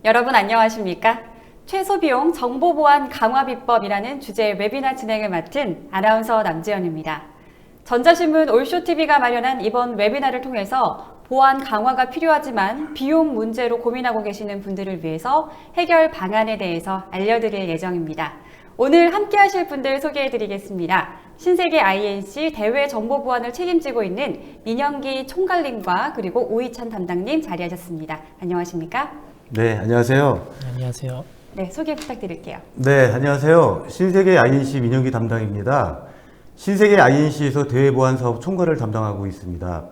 여러분 안녕하십니까? 최소비용 정보보안 강화 비법이라는 주제의 웨비나 진행을 맡은 아나운서 남지연입니다. 전자신문 올쇼TV가 마련한 이번 웨비나를 통해서 보안 강화가 필요하지만 비용 문제로 고민하고 계시는 분들을 위해서 해결 방안에 대해서 알려드릴 예정입니다. 오늘 함께 하실 분들 소개해드리겠습니다. 신세계 INC 대외 정보 보안을 책임지고 있는 민영기 총괄님과 그리고 오희찬 담당님 자리하셨습니다. 안녕하십니까? 네, 안녕하세요. 안녕하세요. 네, 소개 부탁드릴게요. 네, 안녕하세요. 신세계 INC 민영기 담당입니다. 신세계 INC에서 대외 보안 사업 총괄을 담당하고 있습니다.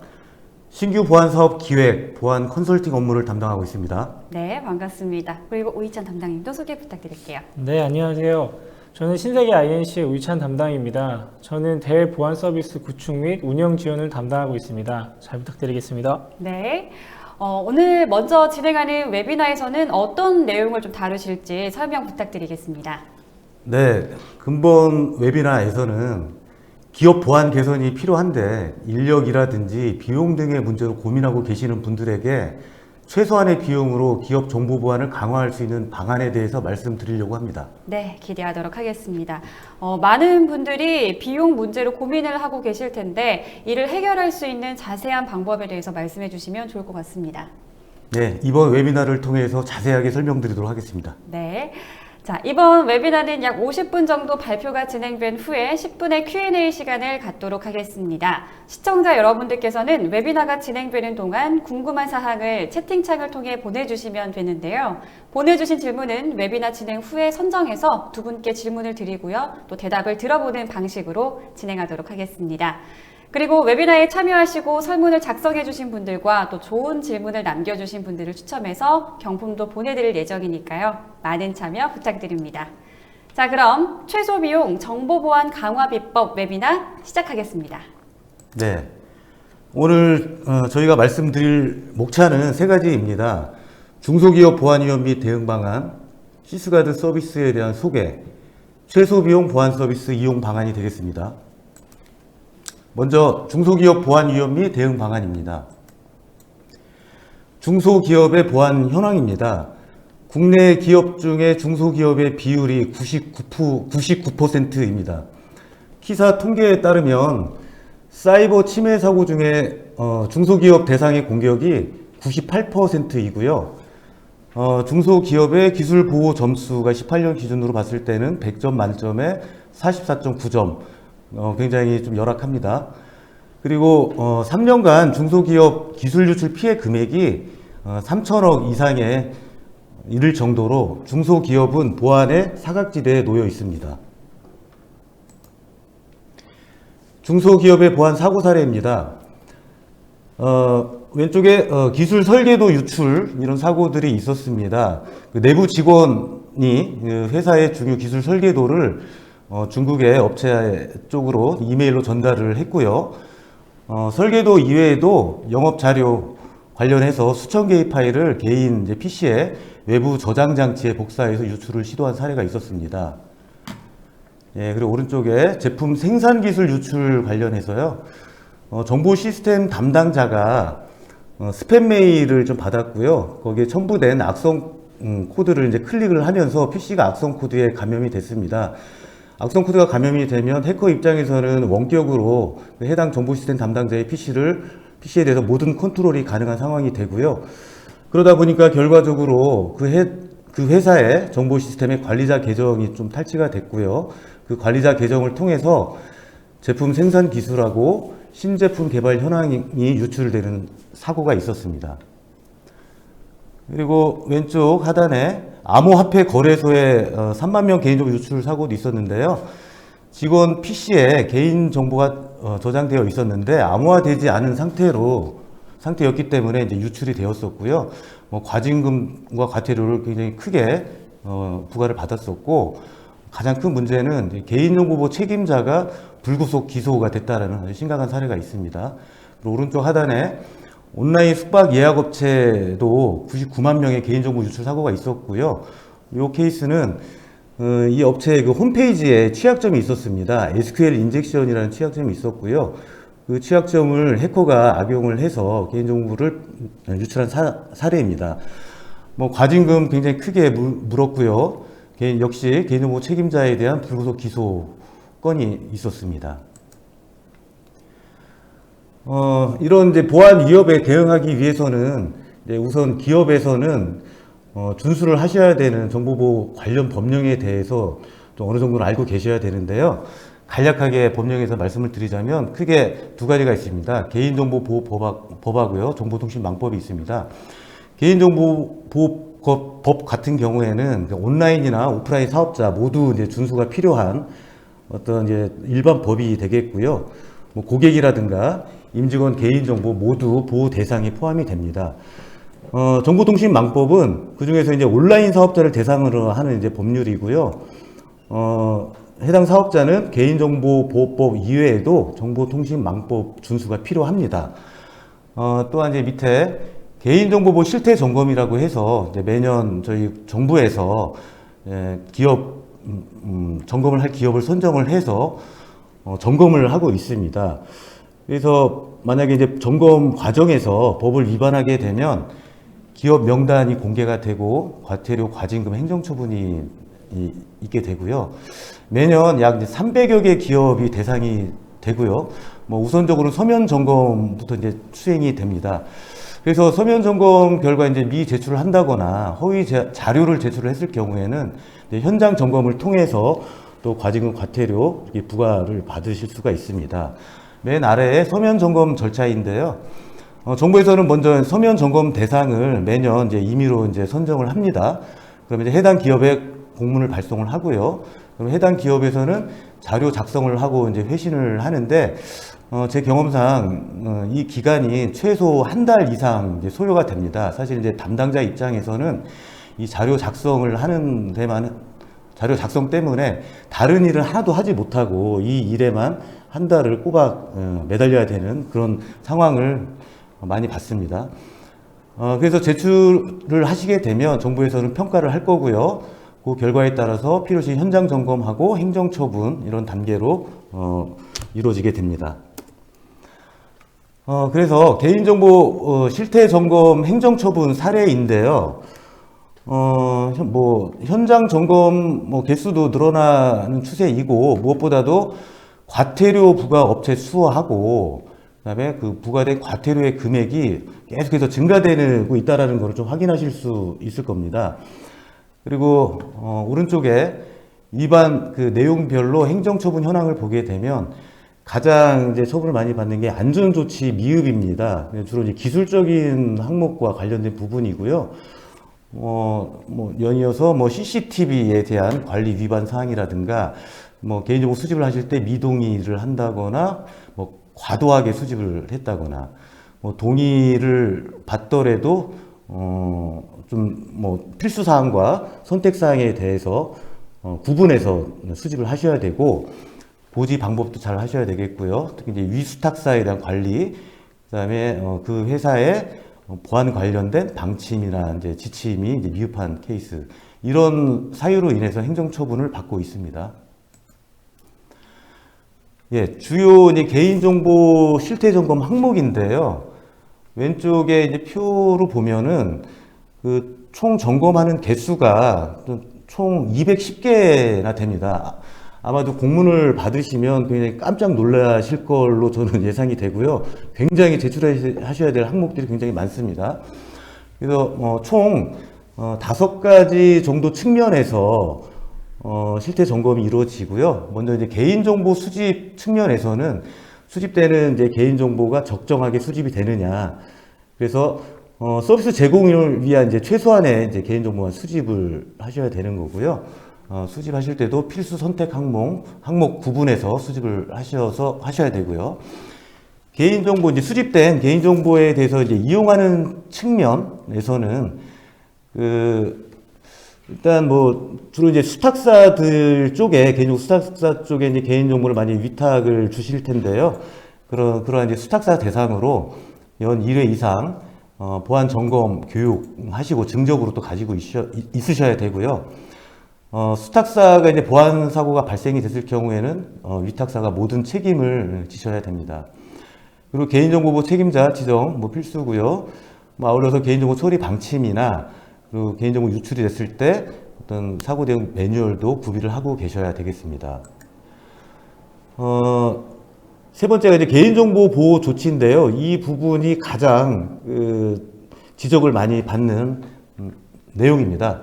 신규 보안 사업 기획, 보안 컨설팅 업무를 담당하고 있습니다. 네, 반갑습니다. 그리고 오희찬 담당님도 소개 부탁드릴게요. 네, 안녕하세요. 저는 신세계 INC의 우희찬 담당입니다. 저는 대외 보안 서비스 구축 및 운영 지원을 담당하고 있습니다. 잘 부탁드리겠습니다. 네. 오늘 먼저 진행하는 웨비나에서는 어떤 내용을 좀 다루실지 설명 부탁드리겠습니다. 네, 근본 웨비나에서는 기업 보안 개선이 필요한데 인력이라든지 비용 등의 문제로 고민하고 계시는 분들에게 최소한의 비용으로 기업 정보 보안을 강화할 수 있는 방안에 대해서 말씀드리려고 합니다. 네, 기대하도록 하겠습니다. 많은 분들이 비용 문제로 고민을 하고 계실 텐데 이를 해결할 수 있는 자세한 방법에 대해서 말씀해 주시면 좋을 것 같습니다. 네, 이번 웨비나를 통해서 자세하게 설명드리도록 하겠습니다. 네. 자, 이번 웨비나는 약 50분 정도 발표가 진행된 후에 10분의 Q&A 시간을 갖도록 하겠습니다. 시청자 여러분들께서는 웨비나가 진행되는 동안 궁금한 사항을 채팅창을 통해 보내주시면 되는데요. 보내주신 질문은 웨비나 진행 후에 선정해서 두 분께 질문을 드리고요. 또 대답을 들어보는 방식으로 진행하도록 하겠습니다. 그리고 웨비나에 참여하시고 설문을 작성해 주신 분들과 또 좋은 질문을 남겨주신 분들을 추첨해서 경품도 보내드릴 예정이니까요. 많은 참여 부탁드립니다. 자, 그럼 최소 비용 정보보안 강화 비법 웨비나 시작하겠습니다. 네, 오늘 저희가 말씀드릴 목차는 세 가지입니다. 중소기업 보안 위험 및 대응 방안, 시스가드 서비스에 대한 소개, 최소 비용 보안 서비스 이용 방안이 되겠습니다. 먼저 중소기업 보안 위험 및 대응 방안입니다. 중소기업의 보안 현황입니다. 국내 기업 중에 중소기업의 비율이 99%입니다. 키사 통계에 따르면 사이버 침해 사고 중에 중소기업 대상의 공격이 98%이고요. 중소기업의 기술 보호 점수가 18년 기준으로 봤을 때는 100점 만점에 44.9점. 굉장히 좀 열악합니다. 그리고 3년간 중소기업 기술 유출 피해 금액이 3천억 이상에 이를 정도로 중소기업은 보안의 사각지대에 놓여 있습니다. 중소기업의 보안 사고 사례입니다. 왼쪽에 기술 설계도 유출 이런 사고들이 있었습니다. 그 내부 직원이 회사의 중요 기술 설계도를 중국의 업체 쪽으로 이메일로 전달을 했고요. 설계도 이외에도 영업 자료 관련해서 수천 개의 파일을 개인 PC에 외부 저장 장치에 복사해서 유출을 시도한 사례가 있었습니다. 예, 그리고 오른쪽에 제품 생산 기술 유출 관련해서요. 정보 시스템 담당자가 스팸 메일을 좀 받았고요. 거기에 첨부된 악성 코드를 이제 클릭을 하면서 PC가 악성 코드에 감염이 됐습니다. 악성 코드가 감염이 되면 해커 입장에서는 원격으로 해당 정보 시스템 담당자의 PC에 대해서 모든 컨트롤이 가능한 상황이 되고요. 그러다 보니까 결과적으로 그 회사의 정보 시스템의 관리자 계정이 좀 탈취가 됐고요. 그 관리자 계정을 통해서 제품 생산 기술하고 신제품 개발 현황이 유출되는 사고가 있었습니다. 그리고 왼쪽 하단에 암호화폐 거래소에 3만 명 개인정보 유출 사고도 있었는데요. 직원 PC에 개인정보가 저장되어 있었는데 암호화되지 않은 상태였기 때문에 이제 유출이 되었었고요. 과징금과 과태료를 굉장히 크게 부과를 받았었고, 가장 큰 문제는 개인정보보호 책임자가 불구속 기소가 됐다라는 아주 심각한 사례가 있습니다. 그리고 오른쪽 하단에 온라인 숙박 예약업체도 99만 명의 개인정보 유출 사고가 있었고요. 이 케이스는 이 업체의 그 홈페이지에 취약점이 있었습니다. SQL 인젝션이라는 취약점이 있었고요. 그 취약점을 해커가 악용을 해서 개인정보를 유출한 사례입니다. 뭐 과징금 굉장히 크게 물었고요. 역시 개인정보 책임자에 대한 불구속 기소 건이 있었습니다. 이런 이제 보안 위협에 대응하기 위해서는 이제 우선 기업에서는 준수를 하셔야 되는 정보보호 관련 법령에 대해서 좀 어느 정도는 알고 계셔야 되는데요. 간략하게 법령에서 말씀을 드리자면 크게 두 가지가 있습니다. 개인정보보호법하고요, 정보통신망법이 있습니다. 개인정보보호법 같은 경우에는 온라인이나 오프라인 사업자 모두 이제 준수가 필요한 어떤 이제 일반 법이 되겠고요. 뭐 고객이라든가 임직원 개인정보 모두 보호 대상에 포함이 됩니다. 정보통신망법은 그 중에서 이제 온라인 사업자를 대상으로 하는 이제 법률이고요. 해당 사업자는 개인정보보호법 이외에도 정보통신망법 준수가 필요합니다. 또한 이제 밑에 개인정보보호 실태 점검이라고 해서 이제 매년 저희 정부에서 기업 점검을 할 기업을 선정을 해서 점검을 하고 있습니다. 그래서 만약에 이제 점검 과정에서 법을 위반하게 되면 기업 명단이 공개가 되고 과태료, 과징금, 행정처분이 있게 되고요. 매년 약 300여 개 기업이 대상이 되고요. 뭐 우선적으로 서면 점검부터 이제 수행이 됩니다. 그래서 서면 점검 결과 이제 미제출을 한다거나 허위 자료를 제출을 했을 경우에는 현장 점검을 통해서 또 과징금, 과태료 부과를 받으실 수가 있습니다. 맨 아래에 서면 점검 절차인데요. 정부에서는 먼저 서면 점검 대상을 매년 이제 임의로 이제 선정을 합니다. 그러면 이제 해당 기업에 공문을 발송을 하고요. 그럼 해당 기업에서는 자료 작성을 하고 이제 회신을 하는데, 제 경험상 이 기간이 최소 한 달 이상 이제 소요가 됩니다. 사실 이제 담당자 입장에서는 이 자료 작성을 하는 데만, 자료 작성 때문에 다른 일은 하나도 하지 못하고 이 일에만 한 달을 꼬박 매달려야 되는 그런 상황을 많이 봤습니다. 그래서 제출을 하시게 되면 정부에서는 평가를 할 거고요. 그 결과에 따라서 필요시 현장 점검하고 행정처분 이런 단계로 이루어지게 됩니다. 그래서 개인정보 실태 점검 행정처분 사례인데요. 뭐 현장 점검 뭐 개수도 늘어나는 추세이고 무엇보다도 과태료 부과 업체 수하고 그다음에 그 부과된 과태료의 금액이 계속해서 증가되고 있다라는 것을 좀 확인하실 수 있을 겁니다. 그리고 오른쪽에 위반 그 내용별로 행정처분 현황을 보게 되면 가장 이제 처분을 많이 받는 게 안전조치 미흡입니다. 주로 이제 기술적인 항목과 관련된 부분이고요. 뭐 연이어서 뭐 CCTV에 대한 관리 위반 사항이라든가 뭐 개인정보 수집을 하실 때 미동의를 한다거나 뭐 과도하게 수집을 했다거나 뭐 동의를 받더라도 좀 뭐 필수 사항과 선택 사항에 대해서 구분해서 수집을 하셔야 되고 보지 방법도 잘 하셔야 되겠고요. 특히 이제 위수탁사에 대한 관리, 그다음에 그 회사의 보안 관련된 방침이나 이제 지침이 이제 미흡한 케이스, 이런 사유로 인해서 행정처분을 받고 있습니다. 예, 주요 이제 개인정보 실태점검 항목인데요. 왼쪽에 이제 표로 보면은 그 총 점검하는 개수가 총 210개나 됩니다. 아마도 공문을 받으시면 굉장히 깜짝 놀라실 걸로 저는 예상이 되고요. 굉장히 제출하셔야 될 항목들이 굉장히 많습니다. 그래서 총 5가지 정도 측면에서 실태 점검이 이루어지고요. 먼저 이제 개인정보 수집 측면에서는 수집되는 이제 개인정보가 적정하게 수집이 되느냐. 그래서 서비스 제공을 위한 이제 최소한의 이제 개인정보만 수집을 하셔야 되는 거고요. 수집하실 때도 필수 선택 항목 구분해서 수집을 하셔야 되고요. 개인정보, 이제 수집된 개인정보에 대해서 이제 이용하는 측면에서는 일단 뭐 주로 이제 수탁사들 쪽에 개인정보 수탁사 쪽에 이제 개인정보를 많이 위탁을 주실 텐데요. 그러한 이제 수탁사 대상으로 연 1회 이상 보안 점검 교육하시고 증적으로 또 가지고 있으셔야 되고요. 수탁사가 이제 보안 사고가 발생이 됐을 경우에는 위탁사가 모든 책임을 지셔야 됩니다. 그리고 개인정보보호 책임자 지정 뭐 필수고요. 아울러서 개인정보 처리 방침이나 그리고 개인정보 유출이 됐을 때 어떤 사고 대응 매뉴얼도 구비를 하고 계셔야 되겠습니다. 세 번째가 이제 개인정보 보호 조치인데요. 이 부분이 가장 지적을 많이 받는 내용입니다.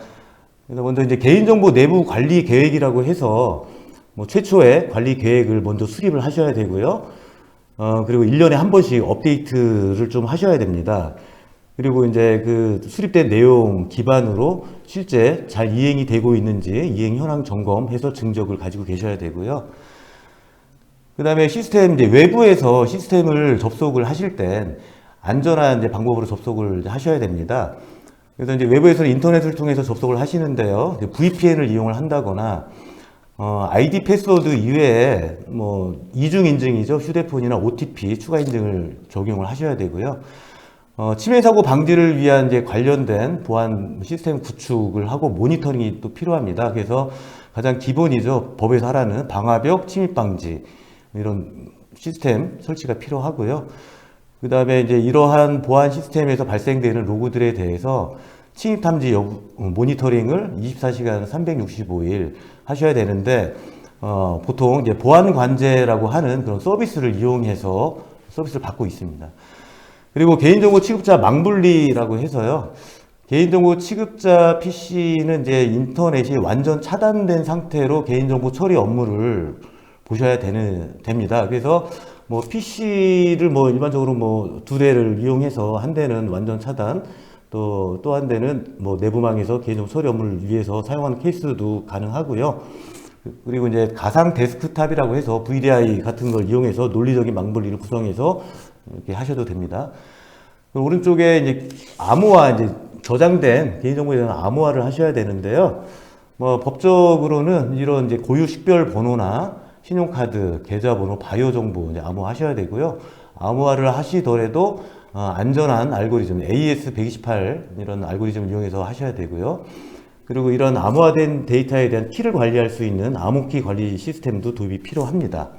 그래서 먼저 이제 개인정보 내부 관리 계획이라고 해서 뭐 최초의 관리 계획을 먼저 수립을 하셔야 되고요. 그리고 1년에 한 번씩 업데이트를 좀 하셔야 됩니다. 그리고 이제 그 수립된 내용 기반으로 실제 잘 이행이 되고 있는지 이행 현황 점검해서 증적을 가지고 계셔야 되고요. 그 다음에 시스템, 이제 외부에서 시스템을 접속을 하실 땐 안전한 이제 방법으로 접속을 하셔야 됩니다. 그래서 이제 외부에서는 인터넷을 통해서 접속을 하시는데요. VPN을 이용을 한다거나, 아이디 패스워드 이외에 뭐 이중 인증이죠. 휴대폰이나 OTP 추가 인증을 적용을 하셔야 되고요. 침해 사고 방지를 위한 이제 관련된 보안 시스템 구축을 하고 모니터링이 또 필요합니다. 그래서 가장 기본이죠. 법에서 하라는 방화벽 침입 방지 이런 시스템 설치가 필요하고요. 그 다음에 이제 이러한 보안 시스템에서 발생되는 로그들에 대해서 침입 탐지 모니터링을 24시간 365일 하셔야 되는데, 보통 이제 보안 관제라고 하는 그런 서비스를 이용해서 서비스를 받고 있습니다. 그리고 개인정보 취급자 망분리라고 해서요. 개인정보 취급자 PC는 이제 인터넷이 완전 차단된 상태로 개인정보 처리 업무를 보셔야 됩니다. 그래서 뭐 PC를 뭐 일반적으로 뭐 두 대를 이용해서 한 대는 완전 차단, 또 한 대는 뭐 내부망에서 개인정보 처리 업무를 위해서 사용하는 케이스도 가능하고요. 그리고 이제 가상 데스크탑이라고 해서 VDI 같은 걸 이용해서 논리적인 망분리를 구성해서 이렇게 하셔도 됩니다. 오른쪽에 이제 암호화, 이제 저장된 개인정보에 대한 암호화를 하셔야 되는데요. 뭐 법적으로는 이런 이제 고유 식별 번호나 신용카드, 계좌번호, 바이오 정보 이제 암호화하셔야 되고요. 암호화를 하시더라도 안전한 알고리즘, AES-128 이런 알고리즘을 이용해서 하셔야 되고요. 그리고 이런 암호화된 데이터에 대한 키를 관리할 수 있는 암호키 관리 시스템도 도입이 필요합니다.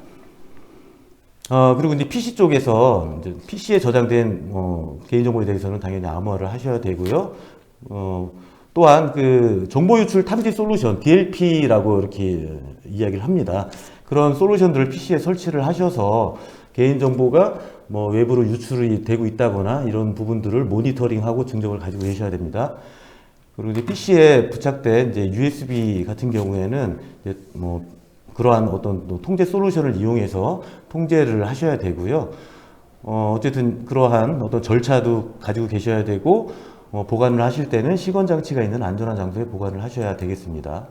그리고 이제 PC 쪽에서 이제 PC에 저장된 개인정보에 대해서는 당연히 암호화를 하셔야 되고요. 또한 그 정보 유출 탐지 솔루션 DLP라고 이렇게 이야기를 합니다. 그런 솔루션들을 PC에 설치를 하셔서 개인정보가 뭐 외부로 유출이 되고 있다거나 이런 부분들을 모니터링하고 증정을 가지고 계셔야 됩니다. 그리고 이제 PC에 부착된 이제 USB 같은 경우에는 이제 뭐 그러한 어떤 통제 솔루션을 이용해서 통제를 하셔야 되고요. 어쨌든 그러한 어떤 절차도 가지고 계셔야 되고, 보관을 하실 때는 시건 장치가 있는 안전한 장소에 보관을 하셔야 되겠습니다.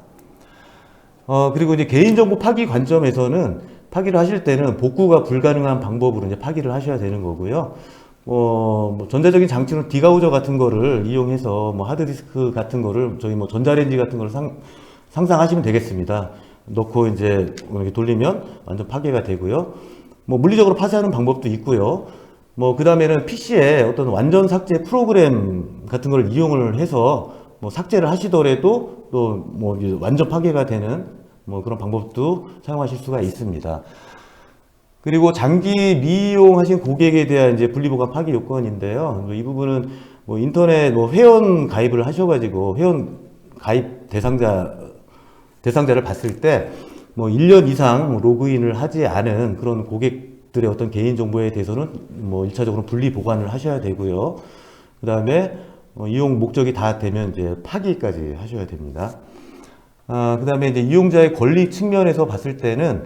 그리고 이제 개인정보 파기 관점에서는 파기를 하실 때는 복구가 불가능한 방법으로 이제 파기를 하셔야 되는 거고요. 뭐 전자적인 장치는 디가우저 같은 거를 이용해서 뭐 하드디스크 같은 거를 저희 뭐 전자레인지 같은 거를 상상하시면 되겠습니다. 넣고 이제 이렇게 돌리면 완전 파괴가 되고요. 뭐 물리적으로 파쇄하는 방법도 있고요. 뭐 그 다음에는 PC에 어떤 완전 삭제 프로그램 같은 걸 이용을 해서 뭐 삭제를 하시더라도 또 뭐 완전 파괴가 되는 뭐 그런 방법도 사용하실 수가 있습니다. 그리고 장기 미이용하신 고객에 대한 이제 분리보관 파기 요건인데요. 이 부분은 뭐 인터넷 뭐 회원 가입을 하셔가지고 회원 가입 대상자를 봤을 때 뭐 1년 이상 로그인을 하지 않은 그런 고객들의 어떤 개인정보에 대해서는 뭐 1차적으로 분리 보관을 하셔야 되고요. 그 다음에 이용 목적이 다 되면 이제 파기까지 하셔야 됩니다. 그 다음에 이제 이용자의 권리 측면에서 봤을 때는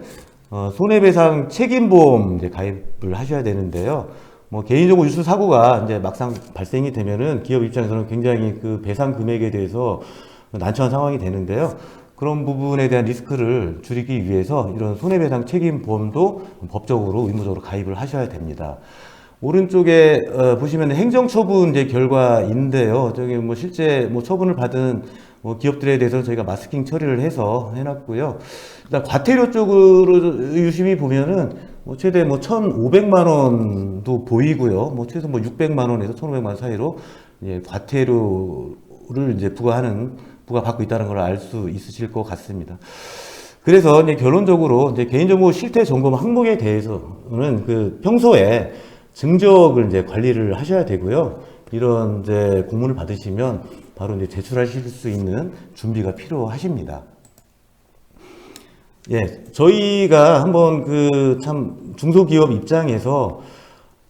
손해배상 책임보험 이제 가입을 하셔야 되는데요. 뭐 개인정보 유출 사고가 이제 막상 발생이 되면은 기업 입장에서는 굉장히 그 배상 금액에 대해서 난처한 상황이 되는데요. 그런 부분에 대한 리스크를 줄이기 위해서 이런 손해배상 책임보험도 법적으로 의무적으로 가입을 하셔야 됩니다. 오른쪽에 보시면 행정처분 이제 결과인데요. 저기 뭐 실제 뭐 처분을 받은 뭐 기업들에 대해서 저희가 마스킹 처리를 해서 해놨고요. 일단 과태료 쪽으로 유심히 보면은 뭐 최대 뭐 1,500만 원도 보이고요. 뭐 최소 뭐 600만 원에서 1,500만 원 사이로 이제 과태료를 이제 부과받고 있다는 걸 알 수 있으실 것 같습니다. 그래서 이제 결론적으로 이제 개인정보 실태 점검 항목에 대해서는 그 평소에 증적을 이제 관리를 하셔야 되고요. 이런 이제 공문을 받으시면 바로 이제 제출하실 수 있는 준비가 필요하십니다. 예, 저희가 한번 그 참 중소기업 입장에서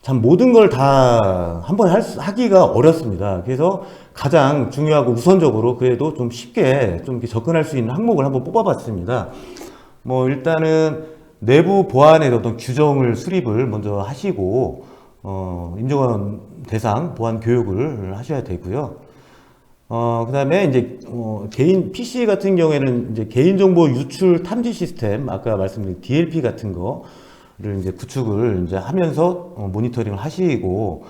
참 모든 걸 다 한번 하기가 어렵습니다. 그래서 가장 중요하고 우선적으로 그래도 좀 쉽게 좀 이렇게 접근할 수 있는 항목을 한번 뽑아봤습니다. 뭐 일단은 내부 보안의 어떤 규정을 수립을 먼저 하시고 인정원 대상 보안 교육을 하셔야 되고요. 그 다음에 이제 개인 PC 같은 경우에는 이제 개인정보 유출 탐지 시스템, 아까 말씀드린 DLP 같은 거를 이제 구축을 이제 하면서 모니터링을 하시고,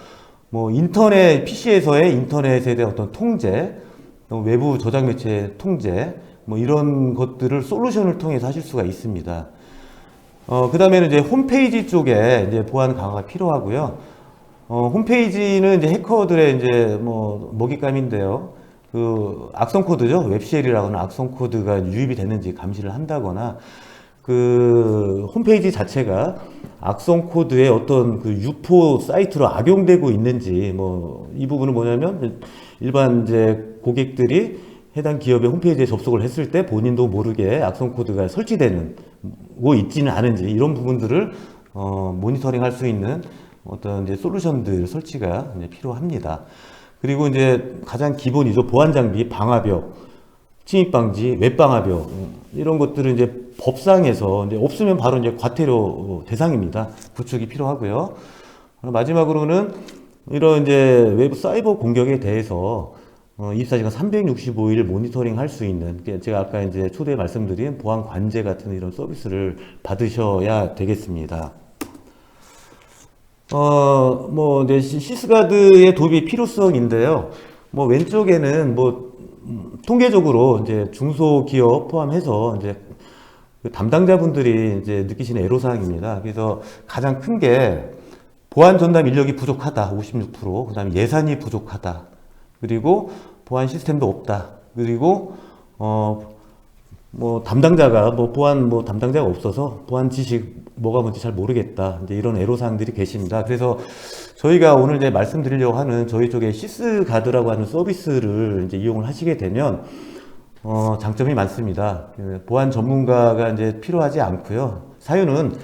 뭐 인터넷 PC에서의 인터넷에 대한 어떤 통제, 외부 저장 매체 통제, 뭐 이런 것들을 솔루션을 통해서 하실 수가 있습니다. 그 다음에는 이제 홈페이지 쪽에 이제 보안 강화가 필요하고요. 홈페이지는 이제 해커들의 이제 뭐 먹잇감인데요. 그 악성 코드죠. 웹쉘이라고 하는 악성 코드가 유입이 됐는지 감시를 한다거나, 그 홈페이지 자체가 악성 코드의 어떤 그 유포 사이트로 악용되고 있는지, 뭐 이 부분은 뭐냐면 일반 이제 고객들이 해당 기업의 홈페이지에 접속을 했을 때 본인도 모르게 악성 코드가 설치되는 고 있지는 않은지, 이런 부분들을 모니터링 할 수 있는 어떤 이제 솔루션들 설치가 이제 필요합니다. 그리고 이제 가장 기본이죠. 보안 장비, 방화벽, 침입 방지, 웹 방화벽, 이런 것들은 이제 법상에서 이제 없으면 바로 이제 과태료 대상입니다. 구축이 필요하고요. 마지막으로는 이런 이제 외부 사이버 공격에 대해서 24시간 365일 모니터링 할 수 있는, 제가 아까 이제 초대에 말씀드린 보안 관제 같은 이런 서비스를 받으셔야 되겠습니다. 뭐, 이제 시스가드의 도입이 필요성인데요. 뭐, 왼쪽에는 뭐, 통계적으로 이제 중소기업 포함해서 이제 그 담당자분들이 이제 느끼시는 애로사항입니다. 그래서 가장 큰 게 보안 전담 인력이 부족하다, 56%. 그 다음에 예산이 부족하다. 그리고 보안 시스템도 없다. 그리고, 뭐, 담당자가, 뭐, 보안 뭐, 담당자가 없어서 보안 지식 뭐가 뭔지 잘 모르겠다. 이제 이런 애로사항들이 계십니다. 그래서 저희가 오늘 이제 말씀드리려고 하는 저희 쪽에 시스가드라고 하는 서비스를 이제 이용을 하시게 되면, 장점이 많습니다. 보안 전문가가 이제 필요하지 않고요. 사유는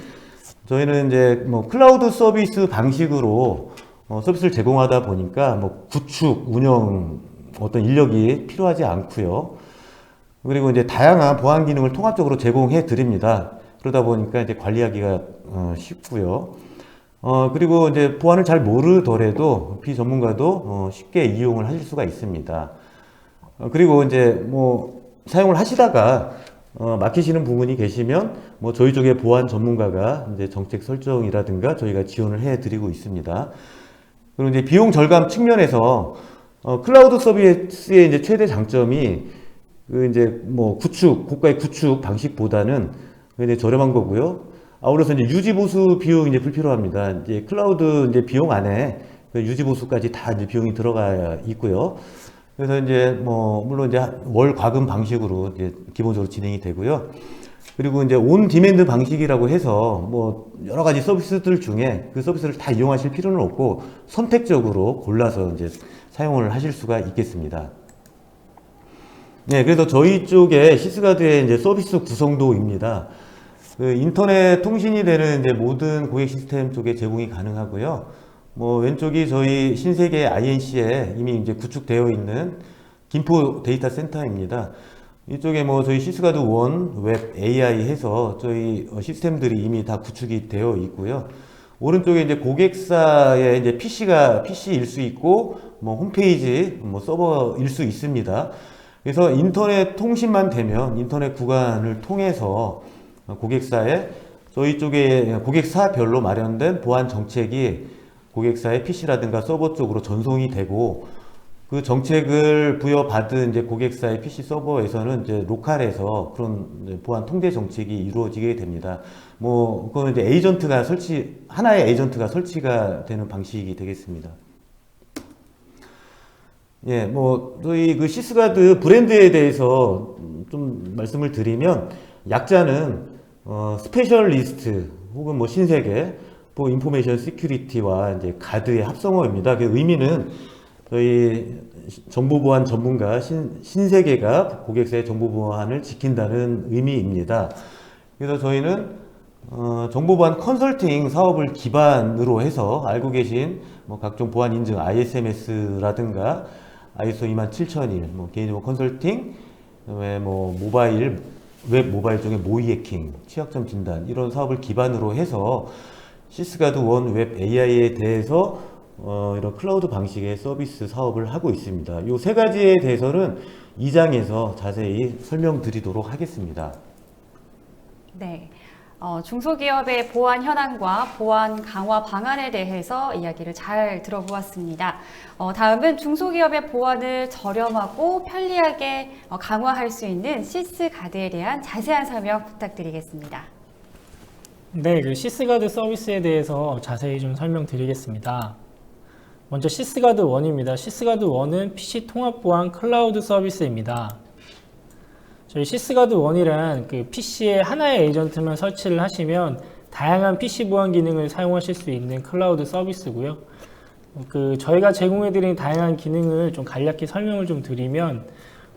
저희는 이제 뭐 클라우드 서비스 방식으로 서비스를 제공하다 보니까 뭐 구축, 운영 어떤 인력이 필요하지 않고요. 그리고 이제 다양한 보안 기능을 통합적으로 제공해 드립니다. 그러다 보니까 이제 관리하기가 쉽고요. 그리고 이제 보안을 잘 모르더라도 비전문가도 쉽게 이용을 하실 수가 있습니다. 그리고 이제 뭐 사용을 하시다가 막히시는 부분이 계시면 뭐 저희 쪽에 보안 전문가가 이제 정책 설정이라든가 저희가 지원을 해 드리고 있습니다. 그리고 이제 비용 절감 측면에서 클라우드 서비스의 이제 최대 장점이 그 이제 뭐 구축, 고가의 구축 방식보다는 굉장히 저렴한 거고요. 아울러서 이제 유지 보수 비용이 이제 불필요합니다. 이제 클라우드 이제 비용 안에 그 유지 보수까지 다 이제 비용이 들어가 있고요. 그래서 이제 뭐 물론 이제 월 과금 방식으로 이제 기본적으로 진행이 되고요. 그리고 이제 온 디맨드 방식이라고 해서 뭐 여러 가지 서비스들 중에 그 서비스를 다 이용하실 필요는 없고 선택적으로 골라서 이제 사용을 하실 수가 있겠습니다. 네, 그래서 저희 쪽에 시스가드의 이제 서비스 구성도입니다. 그 인터넷 통신이 되는 이제 모든 고객 시스템 쪽에 제공이 가능하고요. 뭐 왼쪽이 저희 신세계 INC에 이미 이제 구축되어 있는 김포 데이터 센터입니다. 이쪽에 뭐 저희 시스가드 원, 웹, AI 해서 저희 시스템들이 이미 다 구축이 되어 있고요. 오른쪽에 이제 고객사의 이제 PC일 수 있고, 뭐 홈페이지, 뭐 서버일 수 있습니다. 그래서 인터넷 통신만 되면 인터넷 구간을 통해서 고객사에 저희 쪽에 고객사별로 마련된 보안 정책이 고객사의 PC라든가 서버 쪽으로 전송이 되고 그 정책을 부여받은 이제 고객사의 PC 서버에서는 이제 로컬에서 그런 이제 보안 통제 정책이 이루어지게 됩니다. 뭐 그거는 이제 하나의 에이전트가 설치가 되는 방식이 되겠습니다. 예, 뭐 저희 그 시스가드 브랜드에 대해서 좀 말씀을 드리면 약자는 스페셜리스트 혹은 뭐 신세계 인포메이션 시큐리티와 이제 가드의 합성어입니다. 그 의미는 저희 정보보안 전문가 신세계가 고객사의 정보보안을 지킨다는 의미입니다. 그래서 저희는 정보보안 컨설팅 사업을 기반으로 해서 알고 계신 뭐 각종 보안 인증 ISMS라든가 ISO 27001, 뭐 개인정보 컨설팅, 그다음에 뭐 웹 모바일 쪽에 모의 해킹, 취약점 진단 이런 사업을 기반으로 해서 시스가드 원 웹 AI에 대해서 이런 클라우드 방식의 서비스 사업을 하고 있습니다. 이 세 가지에 대해서는 2장에서 자세히 설명드리도록 하겠습니다. 네. 중소기업의 보안 현황과 보안 강화 방안에 대해서 이야기를 잘 들어보았습니다. 다음은 중소기업의 보안을 저렴하고 편리하게 강화할 수 있는 시스가드에 대한 자세한 설명 부탁드리겠습니다. 네, 그 시스가드 서비스에 대해서 자세히 좀 설명드리겠습니다. 먼저 시스가드 1입니다. 시스가드 1은 PC 통합 보안 클라우드 서비스입니다. 저희 시스가드 1이란 그 PC에 하나의 에이전트만 설치를 하시면 다양한 PC 보안 기능을 사용하실 수 있는 클라우드 서비스고요. 저희가 제공해드린 다양한 기능을 좀 간략히 설명을 좀 드리면,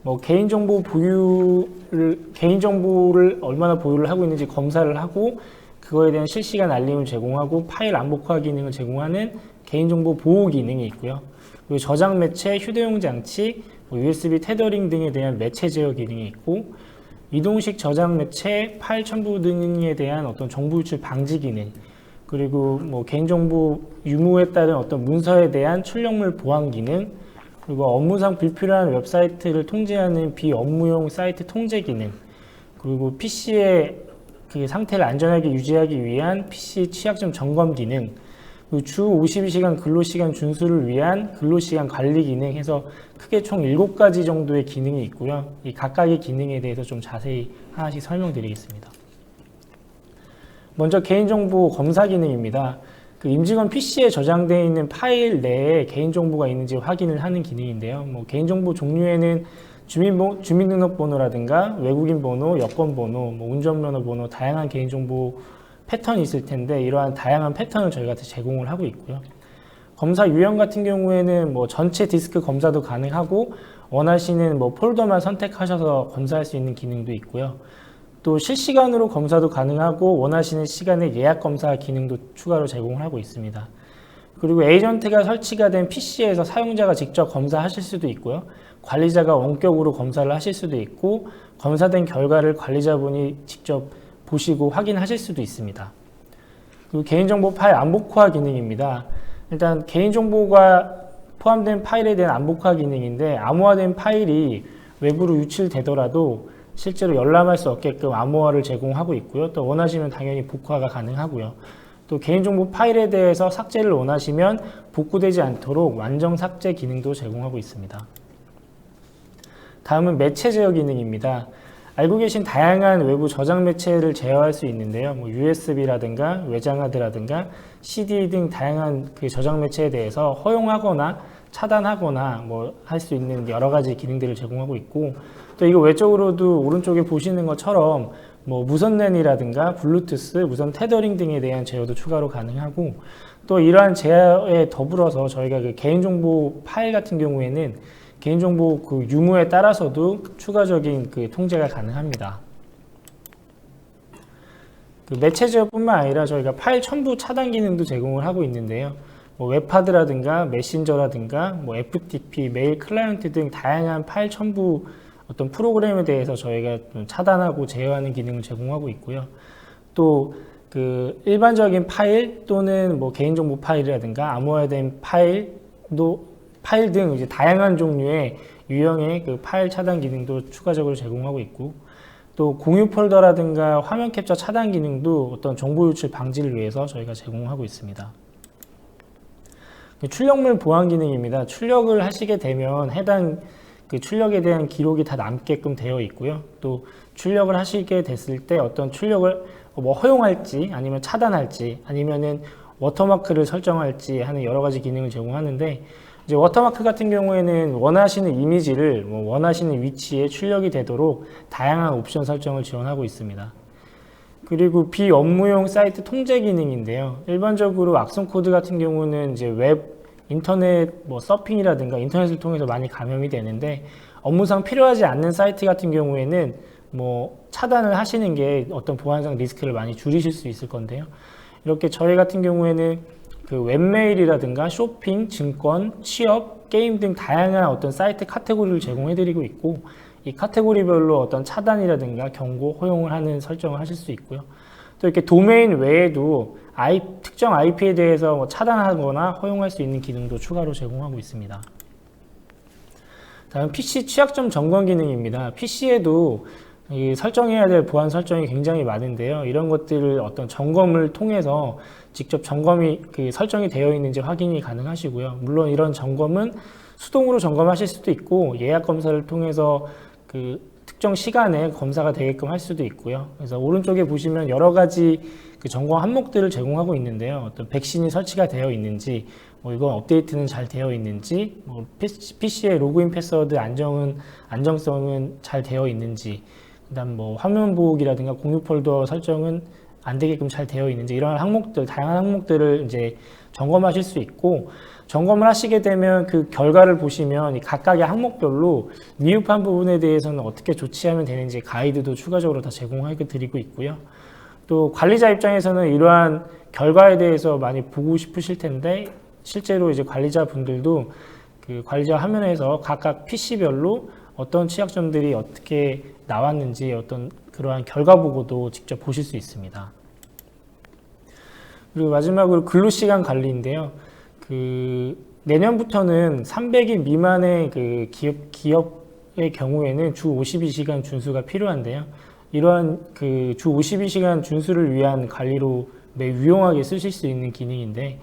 뭐 개인정보를 얼마나 보유를 하고 있는지 검사를 하고 그거에 대한 실시간 알림을 제공하고 파일 안복화 기능을 제공하는 개인정보 보호 기능이 있고요. 그리고 저장 매체, 휴대용 장치, USB 테더링 등에 대한 매체 제어 기능이 있고, 이동식 저장 매체, 파일 첨부 등에 대한 어떤 정보 유출 방지 기능, 그리고 뭐 개인정보 유무에 따른 어떤 문서에 대한 출력물 보안 기능, 그리고 업무상 불필요한 웹사이트를 통제하는 비업무용 사이트 통제 기능, 그리고 PC의 그 상태를 안전하게 유지하기 위한 PC 취약점 점검 기능, 주 52시간 근로시간 준수를 위한 근로시간 관리 기능 해서 크게 총 7가지 정도의 기능이 있고요. 이 각각의 기능에 대해서 좀 자세히 하나씩 설명드리겠습니다. 먼저 개인정보 검사 기능입니다. 그 임직원 PC에 저장되어 있는 파일 내에 개인정보가 있는지 확인을 하는 기능인데요. 뭐 개인정보 종류에는 주민등록번호라든가 외국인 번호, 여권 번호, 뭐 운전면허 번호, 다양한 개인정보 패턴이 있을 텐데 이러한 다양한 패턴을 저희가 제공을 하고 있고요. 검사 유형 같은 경우에는 뭐 전체 디스크 검사도 가능하고 원하시는 뭐 폴더만 선택하셔서 검사할 수 있는 기능도 있고요. 또 실시간으로 검사도 가능하고 원하시는 시간에 예약 검사 기능도 추가로 제공을 하고 있습니다. 그리고 에이전트가 설치가 된 PC에서 사용자가 직접 검사하실 수도 있고요. 관리자가 원격으로 검사를 하실 수도 있고 검사된 결과를 관리자분이 직접 보시고 확인하실 수도 있습니다. 그리고 개인정보 파일 안복화 기능입니다. 일단 개인정보가 포함된 파일에 대한 안복화 기능인데 암호화된 파일이 외부로 유출되더라도 실제로 열람할 수 없게끔 암호화를 제공하고 있고요. 또 원하시면 당연히 복화가 가능하고요. 또 개인정보 파일에 대해서 삭제를 원하시면 복구되지 않도록 완전 삭제 기능도 제공하고 있습니다. 다음은 매체 제어 기능입니다. 알고 계신 다양한 외부 저장 매체를 제어할 수 있는데요. 뭐 USB라든가 외장하드라든가 CD 등 다양한 그 저장 매체에 대해서 허용하거나 차단하거나 뭐 할 수 있는 여러 가지 기능들을 제공하고 있고, 또 이거 외적으로도 오른쪽에 보시는 것처럼 뭐 무선 랜이라든가 블루투스, 무선 테더링 등에 대한 제어도 추가로 가능하고, 또 이러한 제어에 더불어서 저희가 그 개인정보 파일 같은 경우에는 개인정보 그 유무에 따라서도 추가적인 그 통제가 가능합니다. 그 매체 제어뿐만 아니라 저희가 파일 첨부 차단 기능도 제공을 하고 있는데요. 뭐 웹하드라든가 메신저라든가 뭐 FTP, 메일 클라이언트 등 다양한 파일 첨부 어떤 프로그램에 대해서 저희가 좀 차단하고 제어하는 기능을 제공하고 있고요. 또 그 일반적인 파일 또는 뭐 개인정보 파일이라든가 암호화된 파일 등 이제 다양한 종류의 유형의 그 파일 차단 기능도 추가적으로 제공하고 있고, 또 공유 폴더라든가 화면 캡처 차단 기능도 어떤 정보 유출 방지를 위해서 저희가 제공하고 있습니다. 출력물 보안 기능입니다. 출력을 하시게 되면 해당 그 출력에 대한 기록이 다 남게끔 되어 있고요. 또 출력을 하시게 됐을 때 어떤 출력을 뭐 허용할지 아니면 차단할지 아니면은 워터마크를 설정할지 하는 여러 가지 기능을 제공하는데, 이제 워터마크 같은 경우에는 원하시는 이미지를 뭐 원하시는 위치에 출력이 되도록 다양한 옵션 설정을 지원하고 있습니다. 그리고 비업무용 사이트 통제 기능인데요. 일반적으로 악성 코드 같은 경우는 이제 웹 인터넷 뭐 서핑이라든가 인터넷을 통해서 많이 감염이 되는데 업무상 필요하지 않는 사이트 같은 경우에는 뭐 차단을 하시는 게 어떤 보안상 리스크를 많이 줄이실 수 있을 건데요. 이렇게 저희 같은 경우에는 그 웹메일이라든가 쇼핑, 증권, 취업, 게임 등 다양한 어떤 사이트 카테고리를 제공해드리고 있고 이 카테고리별로 어떤 차단이라든가 경고, 허용을 하는 설정을 하실 수 있고요. 또 이렇게 도메인 외에도 특정 IP에 대해서 뭐 차단하거나 허용할 수 있는 기능도 추가로 제공하고 있습니다. 다음 PC 취약점 점검 기능입니다. PC에도 설정해야 될 보안 설정이 굉장히 많은데요. 이런 것들을 어떤 점검을 통해서 직접 점검이 설정이 되어 있는지 확인이 가능하시고요. 물론 이런 점검은 수동으로 점검하실 수도 있고 예약 검사를 통해서 특정 시간에 검사가 되게끔 할 수도 있고요. 그래서 오른쪽에 보시면 여러 가지 점검 항목들을 제공하고 있는데요. 어떤 백신이 설치가 되어 있는지, 뭐 이건 업데이트는 잘 되어 있는지, 뭐 PC의 로그인 패스워드 안정성은 잘 되어 있는지, 그다음 뭐 화면 보호기라든가 공유 폴더 설정은 안 되게끔 잘 되어 있는지 이런 항목들, 다양한 항목들을 이제 점검하실 수 있고 점검을 하시게 되면 그 결과를 보시면 이 각각의 항목별로 미흡한 부분에 대해서는 어떻게 조치하면 되는지 가이드도 추가적으로 다 제공해 드리고 있고요. 또 관리자 입장에서는 이러한 결과에 대해서 많이 보고 싶으실 텐데 실제로 이제 관리자분들도 그 관리자 화면에서 각각 PC별로 어떤 취약점들이 어떻게 나왔는지 어떤 그러한 결과 보고도 직접 보실 수 있습니다. 그리고 마지막으로 근로시간 관리인데요. 내년부터는 300인 미만의 기업의 경우에는 주 52시간 준수가 필요한데요. 이러한 주 52시간 준수를 위한 관리로 매우 유용하게 쓰실 수 있는 기능인데,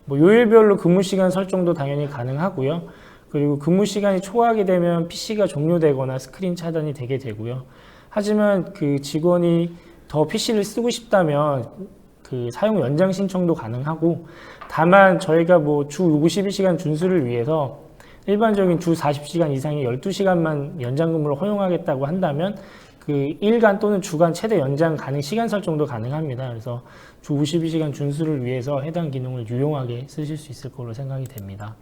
뭐 요일별로 근무시간 설정도 당연히 가능하고요. 그리고 근무시간이 초과하게 되면 PC가 종료되거나 스크린 차단이 되게 되고요. 하지만 그 직원이 더 PC를 쓰고 싶다면 사용 연장 신청도 가능하고, 다만 저희가 뭐 주 52시간 준수를 위해서 일반적인 주 40시간 이상의 12시간만 연장 근무를 허용하겠다고 한다면 일간 또는 주간 최대 연장 가능 시간 설정도 가능합니다. 그래서 주 52시간 준수를 위해서 해당 기능을 유용하게 쓰실 수 있을 걸로 생각이 됩니다.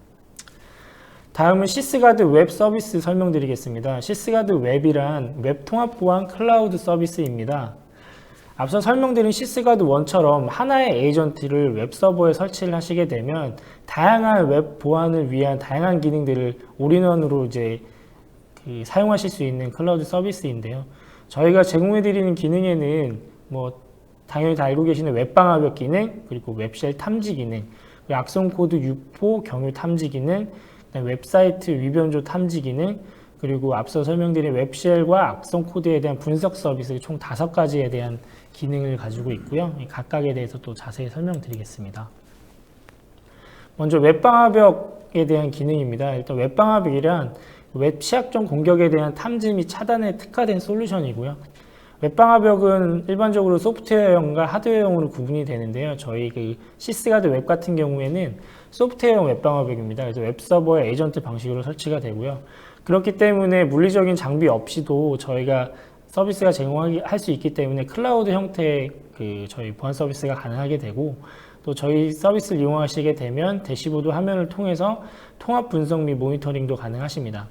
다음은 시스가드 웹 서비스 설명드리겠습니다. 시스가드 웹이란 웹 통합 보안 클라우드 서비스입니다. 앞서 설명드린 시스가드 1처럼 하나의 에이전트를 웹 서버에 설치를 하시게 되면 다양한 웹 보안을 위한 다양한 기능들을 올인원으로 이제 사용하실 수 있는 클라우드 서비스인데요. 저희가 제공해드리는 기능에는 뭐 당연히 다 알고 계시는 웹방화벽 기능, 그리고 웹쉘 탐지 기능, 그리고 악성 코드 유포 경유 탐지 기능, 웹사이트 위변조 탐지 기능, 그리고 앞서 설명드린 웹쉘과 악성 코드에 대한 분석 서비스 총 5가지에 대한 기능을 가지고 있고요. 각각에 대해서 또 자세히 설명드리겠습니다. 먼저 웹방화벽에 대한 기능입니다. 일단 웹방화벽이란 웹 취약점 공격에 대한 탐지 및 차단에 특화된 솔루션이고요. 웹방화벽은 일반적으로 소프트웨어형과 하드웨어형으로 구분이 되는데요. 저희 시스가드 웹 같은 경우에는 소프트웨어형 웹방화벽입니다. 그래서 웹서버에 에이전트 방식으로 설치가 되고요. 그렇기 때문에 물리적인 장비 없이도 저희가 서비스가 제공할 수 있기 때문에 클라우드 형태의 저희 보안 서비스가 가능하게 되고, 또 저희 서비스를 이용하시게 되면 대시보드 화면을 통해서 통합 분석 및 모니터링도 가능하십니다.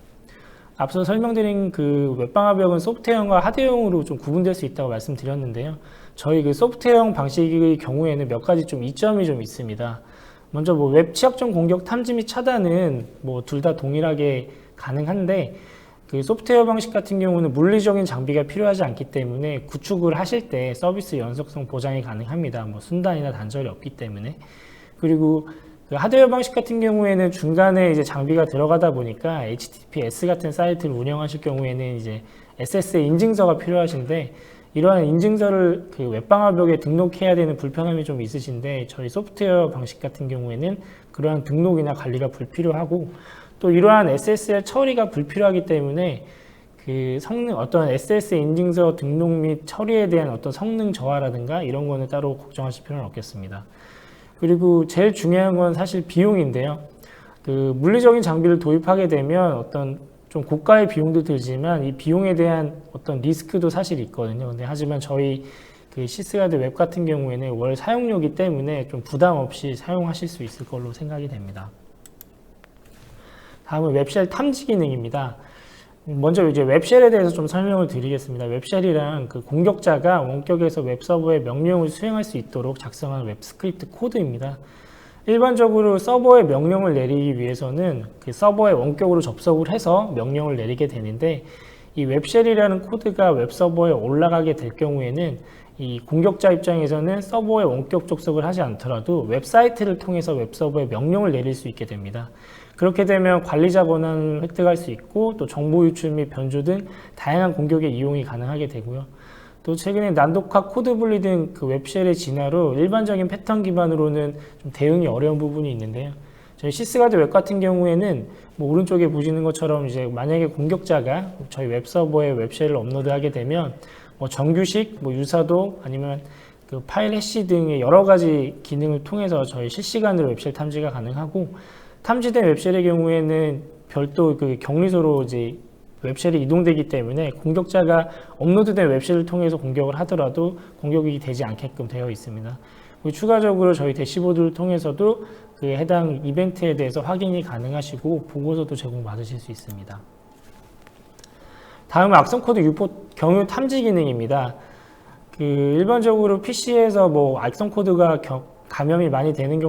앞서 설명드린 웹방화벽은 소프트웨어형과 하드웨어형으로 좀 구분될 수 있다고 말씀드렸는데요. 저희 소프트웨어형 방식의 경우에는 몇 가지 좀 이점이 좀 있습니다. 먼저 뭐 웹 취약점 공격 탐지 및 차단은 뭐 둘 다 동일하게 가능한데, 소프트웨어 방식 같은 경우는 물리적인 장비가 필요하지 않기 때문에 구축을 하실 때 서비스 연속성 보장이 가능합니다. 뭐 순단이나 단절이 없기 때문에. 그리고 하드웨어 방식 같은 경우에는 중간에 이제 장비가 들어가다 보니까 HTTPS 같은 사이트를 운영하실 경우에는 이제 SSL 인증서가 필요하신데, 이러한 인증서를 웹방화벽에 등록해야 되는 불편함이 좀 있으신데, 저희 소프트웨어 방식 같은 경우에는 그러한 등록이나 관리가 불필요하고, 또 이러한 SSL 처리가 불필요하기 때문에 어떤 SSL 인증서 등록 및 처리에 대한 어떤 성능 저하라든가 이런 거는 따로 걱정하실 필요는 없겠습니다. 그리고 제일 중요한 건 사실 비용인데요. 물리적인 장비를 도입하게 되면 어떤 좀 고가의 비용도 들지만 이 비용에 대한 어떤 리스크도 사실 있거든요. 근데 하지만 저희 시스가드 웹 같은 경우에는 월 사용료이기 때문에 좀 부담 없이 사용하실 수 있을 걸로 생각이 됩니다. 다음은 웹쉘 탐지 기능입니다. 먼저 이제 웹쉘에 대해서 좀 설명을 드리겠습니다. 웹쉘이란 그 공격자가 원격에서 웹서버의 명령을 수행할 수 있도록 작성한 웹 스크립트 코드입니다. 일반적으로 서버에 명령을 내리기 위해서는 그 서버에 원격으로 접속을 해서 명령을 내리게 되는데, 이 웹쉘이라는 코드가 웹서버에 올라가게 될 경우에는 이 공격자 입장에서는 서버에 원격 접속을 하지 않더라도 웹사이트를 통해서 웹서버에 명령을 내릴 수 있게 됩니다. 그렇게 되면 관리자 권한을 획득할 수 있고, 또 정보 유출 및 변조 등 다양한 공격에 이용이 가능하게 되고요. 또 최근에 난독화 코드 분리 등 그 웹쉘의 진화로 일반적인 패턴 기반으로는 좀 대응이 어려운 부분이 있는데요. 저희 시스가드 웹 같은 경우에는 뭐 오른쪽에 보시는 것처럼 이제 만약에 공격자가 저희 웹서버에 웹쉘을 업로드하게 되면 뭐 정규식, 뭐 유사도 아니면 그 파일 해시 등의 여러 가지 기능을 통해서 저희 실시간으로 웹쉘 탐지가 가능하고, 탐지된 웹쉘의 경우에는 별도 그 격리소로 이제 웹쉘이 이동되기 때문에 공격자가 업로드된 웹쉘을 통해서 공격을 하더라도 공격이 되지 않게끔 되어 있습니다. 그리고 추가적으로 저희 대시보드를 통해서도 그 해당 이벤트에 대해서 확인이 가능하시고 보고서도 제공받으실 수 있습니다. 다음은 악성코드 유포 경유 탐지 기능입니다. 그 일반적으로 PC에서 뭐 악성코드가 감염이 많이 되는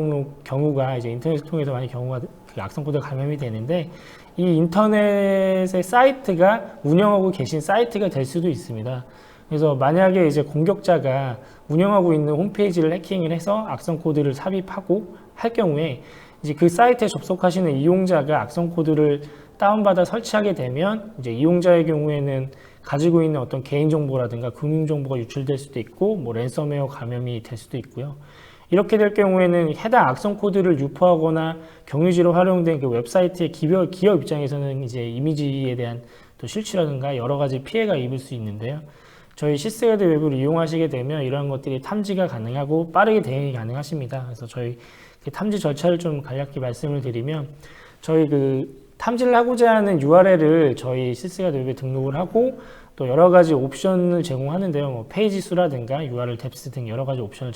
경우가 이제 인터넷을 통해서 많이 경우가 그 악성코드가 감염이 되는데, 이 인터넷의 사이트가 운영하고 계신 사이트가 될 수도 있습니다. 그래서 만약에 이제 공격자가 운영하고 있는 홈페이지를 해킹을 해서 악성코드를 삽입하고 할 경우에 이제 그 사이트에 접속하시는 이용자가 악성코드를 다운받아 설치하게 되면 이제 이용자의 경우에는 가지고 있는 어떤 개인정보라든가 금융정보가 유출될 수도 있고, 뭐 랜섬웨어 감염이 될 수도 있고요. 이렇게 될 경우에는 해당 악성 코드를 유포하거나 경유지로 활용된 그 웹사이트의 기업 입장에서는 이제 이미지에 대한 또 실추라든가 여러 가지 피해가 입을 수 있는데요. 저희 시스가드 웹을 이용하시게 되면 이러한 것들이 탐지가 가능하고 빠르게 대응이 가능하십니다. 그래서 저희 그 탐지 절차를 좀 간략히 말씀을 드리면, 저희 그 탐지를 하고자 하는 URL을 저희 시스가드 웹에 등록을 하고 또 여러 가지 옵션을 제공하는데요. 뭐 페이지 수라든가 URL 뎁스 등 여러 가지 옵션을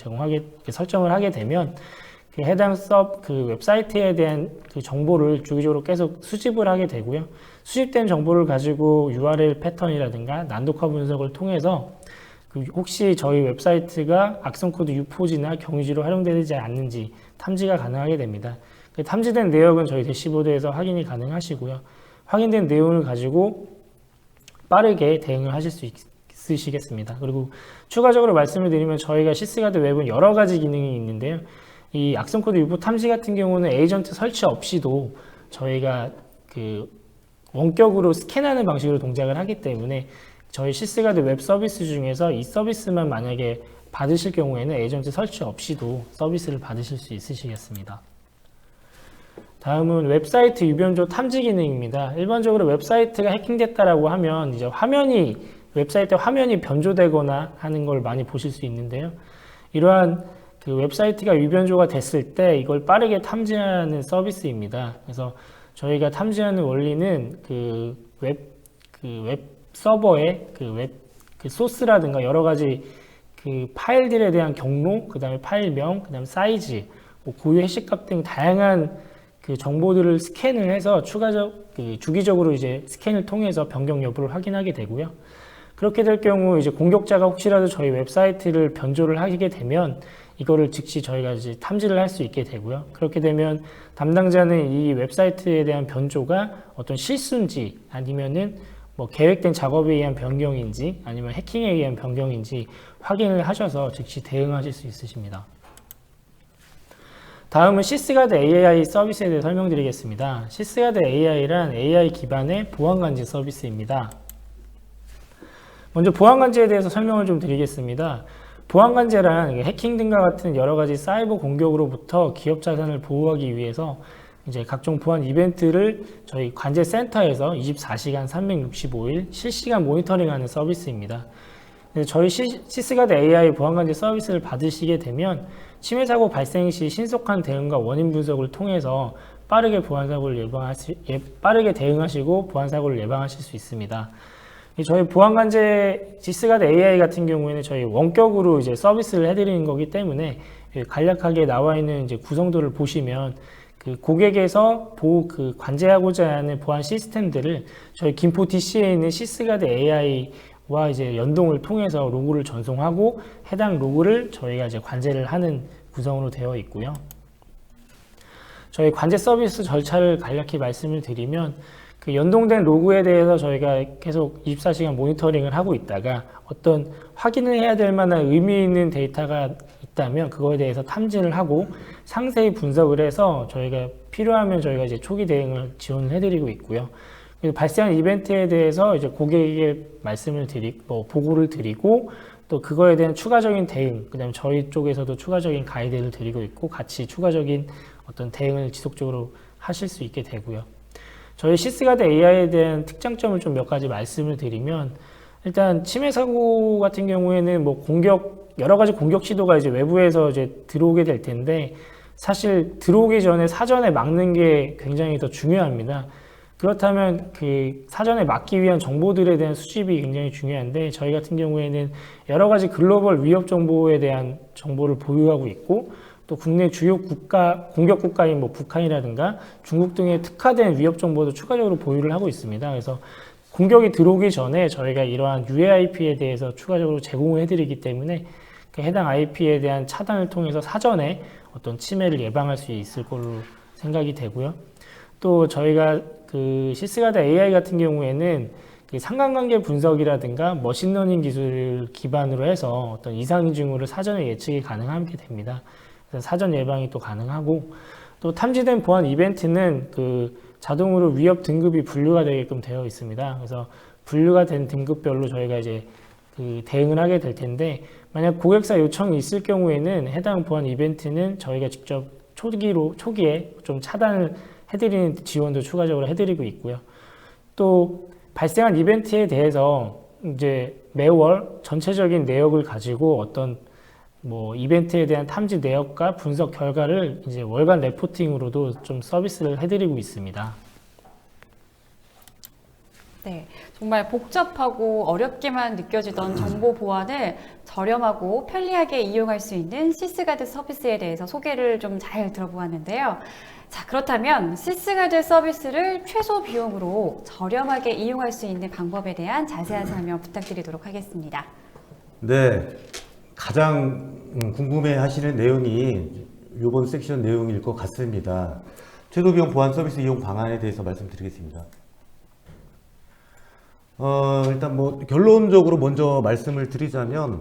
설정을 하게 되면 그 해당 그 웹사이트에 대한 그 정보를 주기적으로 계속 수집을 하게 되고요. 수집된 정보를 가지고 URL 패턴이라든가 난독화 분석을 통해서 그 혹시 저희 웹사이트가 악성코드 유포지나 경유지로 활용되지 않는지 탐지가 가능하게 됩니다. 그 탐지된 내역은 저희 대시보드에서 확인이 가능하시고요. 확인된 내용을 가지고 빠르게 대응을 하실 수 있으시겠습니다. 그리고 추가적으로 말씀을 드리면 저희가 시스가드 웹은 여러 가지 기능이 있는데요. 이 악성코드 유포 탐지 같은 경우는 에이전트 설치 없이도 저희가 그 원격으로 스캔하는 방식으로 동작을 하기 때문에 저희 시스가드 웹 서비스 중에서 이 서비스만 만약에 받으실 경우에는 에이전트 설치 없이도 서비스를 받으실 수 있으시겠습니다. 다음은 웹사이트 유변조 탐지 기능입니다. 일반적으로 웹사이트가 해킹됐다라고 하면 이제 웹사이트 화면이 변조되거나 하는 걸 많이 보실 수 있는데요. 이러한 그 웹사이트가 유변조가 됐을 때 이걸 빠르게 탐지하는 서비스입니다. 그래서 저희가 탐지하는 원리는 그 웹 서버의 그 소스라든가 여러 가지 그 파일들에 대한 경로, 그 다음에 파일명, 그 다음에 사이즈, 뭐 고유 해시값 등 다양한 그 정보들을 스캔을 해서 주기적으로 이제 스캔을 통해서 변경 여부를 확인하게 되고요. 그렇게 될 경우 이제 공격자가 혹시라도 저희 웹사이트를 변조를 하게 되면 이거를 즉시 저희가 이제 탐지를 할 수 있게 되고요. 그렇게 되면 담당자는 이 웹사이트에 대한 변조가 어떤 실수인지 아니면은 뭐 계획된 작업에 의한 변경인지 아니면 해킹에 의한 변경인지 확인을 하셔서 즉시 대응하실 수 있으십니다. 다음은 시스가드 AI 서비스에 대해 설명드리겠습니다. 시스가드 AI란 AI 기반의 보안관제 서비스입니다. 먼저 보안관제에 대해서 설명을 좀 드리겠습니다. 보안관제란 해킹 등과 같은 여러 가지 사이버 공격으로부터 기업 자산을 보호하기 위해서 이제 각종 보안 이벤트를 저희 관제 센터에서 24시간 365일 실시간 모니터링하는 서비스입니다. 저희 시스가드 AI 보안관제 서비스를 받으시게 되면 침해 사고 발생 시 신속한 대응과 원인 분석을 통해서 빠르게 대응하시고 보안 사고를 예방하실 수 있습니다. 저희 보안관제 시스가드 AI 같은 경우에는 저희 원격으로 이제 서비스를 해드리는 거기 때문에 간략하게 나와 있는 이제 구성도를 보시면 그 고객에서 그 관제하고자 하는 보안 시스템들을 저희 김포 DC에 있는 시스가드 AI와 이제 연동을 통해서 로그를 전송하고 해당 로그를 저희가 이제 관제를 하는 구성으로 되어 있고요. 저희 관제 서비스 절차를 간략히 말씀을 드리면 그 연동된 로그에 대해서 저희가 계속 24시간 모니터링을 하고 있다가 어떤 확인을 해야 될 만한 의미 있는 데이터가 있다면 그거에 대해서 탐지를 하고 상세히 분석을 해서 저희가 필요하면 저희가 이제 초기 대응을 지원을 해드리고 있고요. 그리고 발생한 이벤트에 대해서 이제 고객에게 보고를 드리고 또 그거에 대한 추가적인 대응, 그다음에 저희 쪽에서도 추가적인 가이드를 드리고 있고 같이 추가적인 어떤 대응을 지속적으로 하실 수 있게 되고요. 저희 시스가드 AI에 대한 특장점을 좀 몇 가지 말씀을 드리면 일단 침해 사고 같은 경우에는 뭐 여러 가지 공격 시도가 이제 외부에서 이제 들어오게 될 텐데 사실 들어오기 전에 사전에 막는 게 굉장히 더 중요합니다. 그렇다면 그 사전에 막기 위한 정보들에 대한 수집이 굉장히 중요한데 저희 같은 경우에는 여러 가지 글로벌 위협 정보에 대한 정보를 보유하고 있고 또 국내 주요 공격 국가인 뭐 북한이라든가 중국 등의 특화된 위협 정보도 추가적으로 보유를 하고 있습니다. 그래서 공격이 들어오기 전에 저희가 이러한 UAIP에 대해서 추가적으로 제공을 해드리기 때문에 그 해당 IP에 대한 차단을 통해서 사전에 어떤 침해를 예방할 수 있을 걸로 생각이 되고요. 또 저희가 그 시스가드 AI 같은 경우에는 그 상관관계 분석이라든가 머신러닝 기술을 기반으로 해서 어떤 이상 징후를 사전에 예측이 가능하게 됩니다. 그래서 사전 예방이 또 가능하고 또 탐지된 보안 이벤트는 그 자동으로 위협 등급이 분류가 되게끔 되어 있습니다. 그래서 분류가 된 등급별로 저희가 이제 그 대응을 하게 될 텐데 만약 고객사 요청이 있을 경우에는 해당 보안 이벤트는 저희가 직접 초기에 좀 차단을 해드리는 지원도 추가적으로 해드리고 있고요. 또 발생한 이벤트에 대해서 이제 매월 전체적인 내역을 가지고 어떤 뭐 이벤트에 대한 탐지 내역과 분석 결과를 이제 월간 레포팅으로도 좀 서비스를 해드리고 있습니다. 네, 정말 복잡하고 어렵게만 느껴지던 정보 보안을 저렴하고 편리하게 이용할 수 있는 시스가드 서비스에 대해서 소개를 좀 잘 들어보았는데요. 자, 그렇다면 시스가드 서비스를 최소 비용으로 저렴하게 이용할 수 있는 방법에 대한 자세한 설명 부탁드리도록 하겠습니다. 네, 가장 궁금해 하시는 내용이 이번 섹션 내용일 것 같습니다. 최소 비용 보안 서비스 이용 방안에 대해서 말씀드리겠습니다. 일단 뭐 결론적으로 먼저 말씀을 드리자면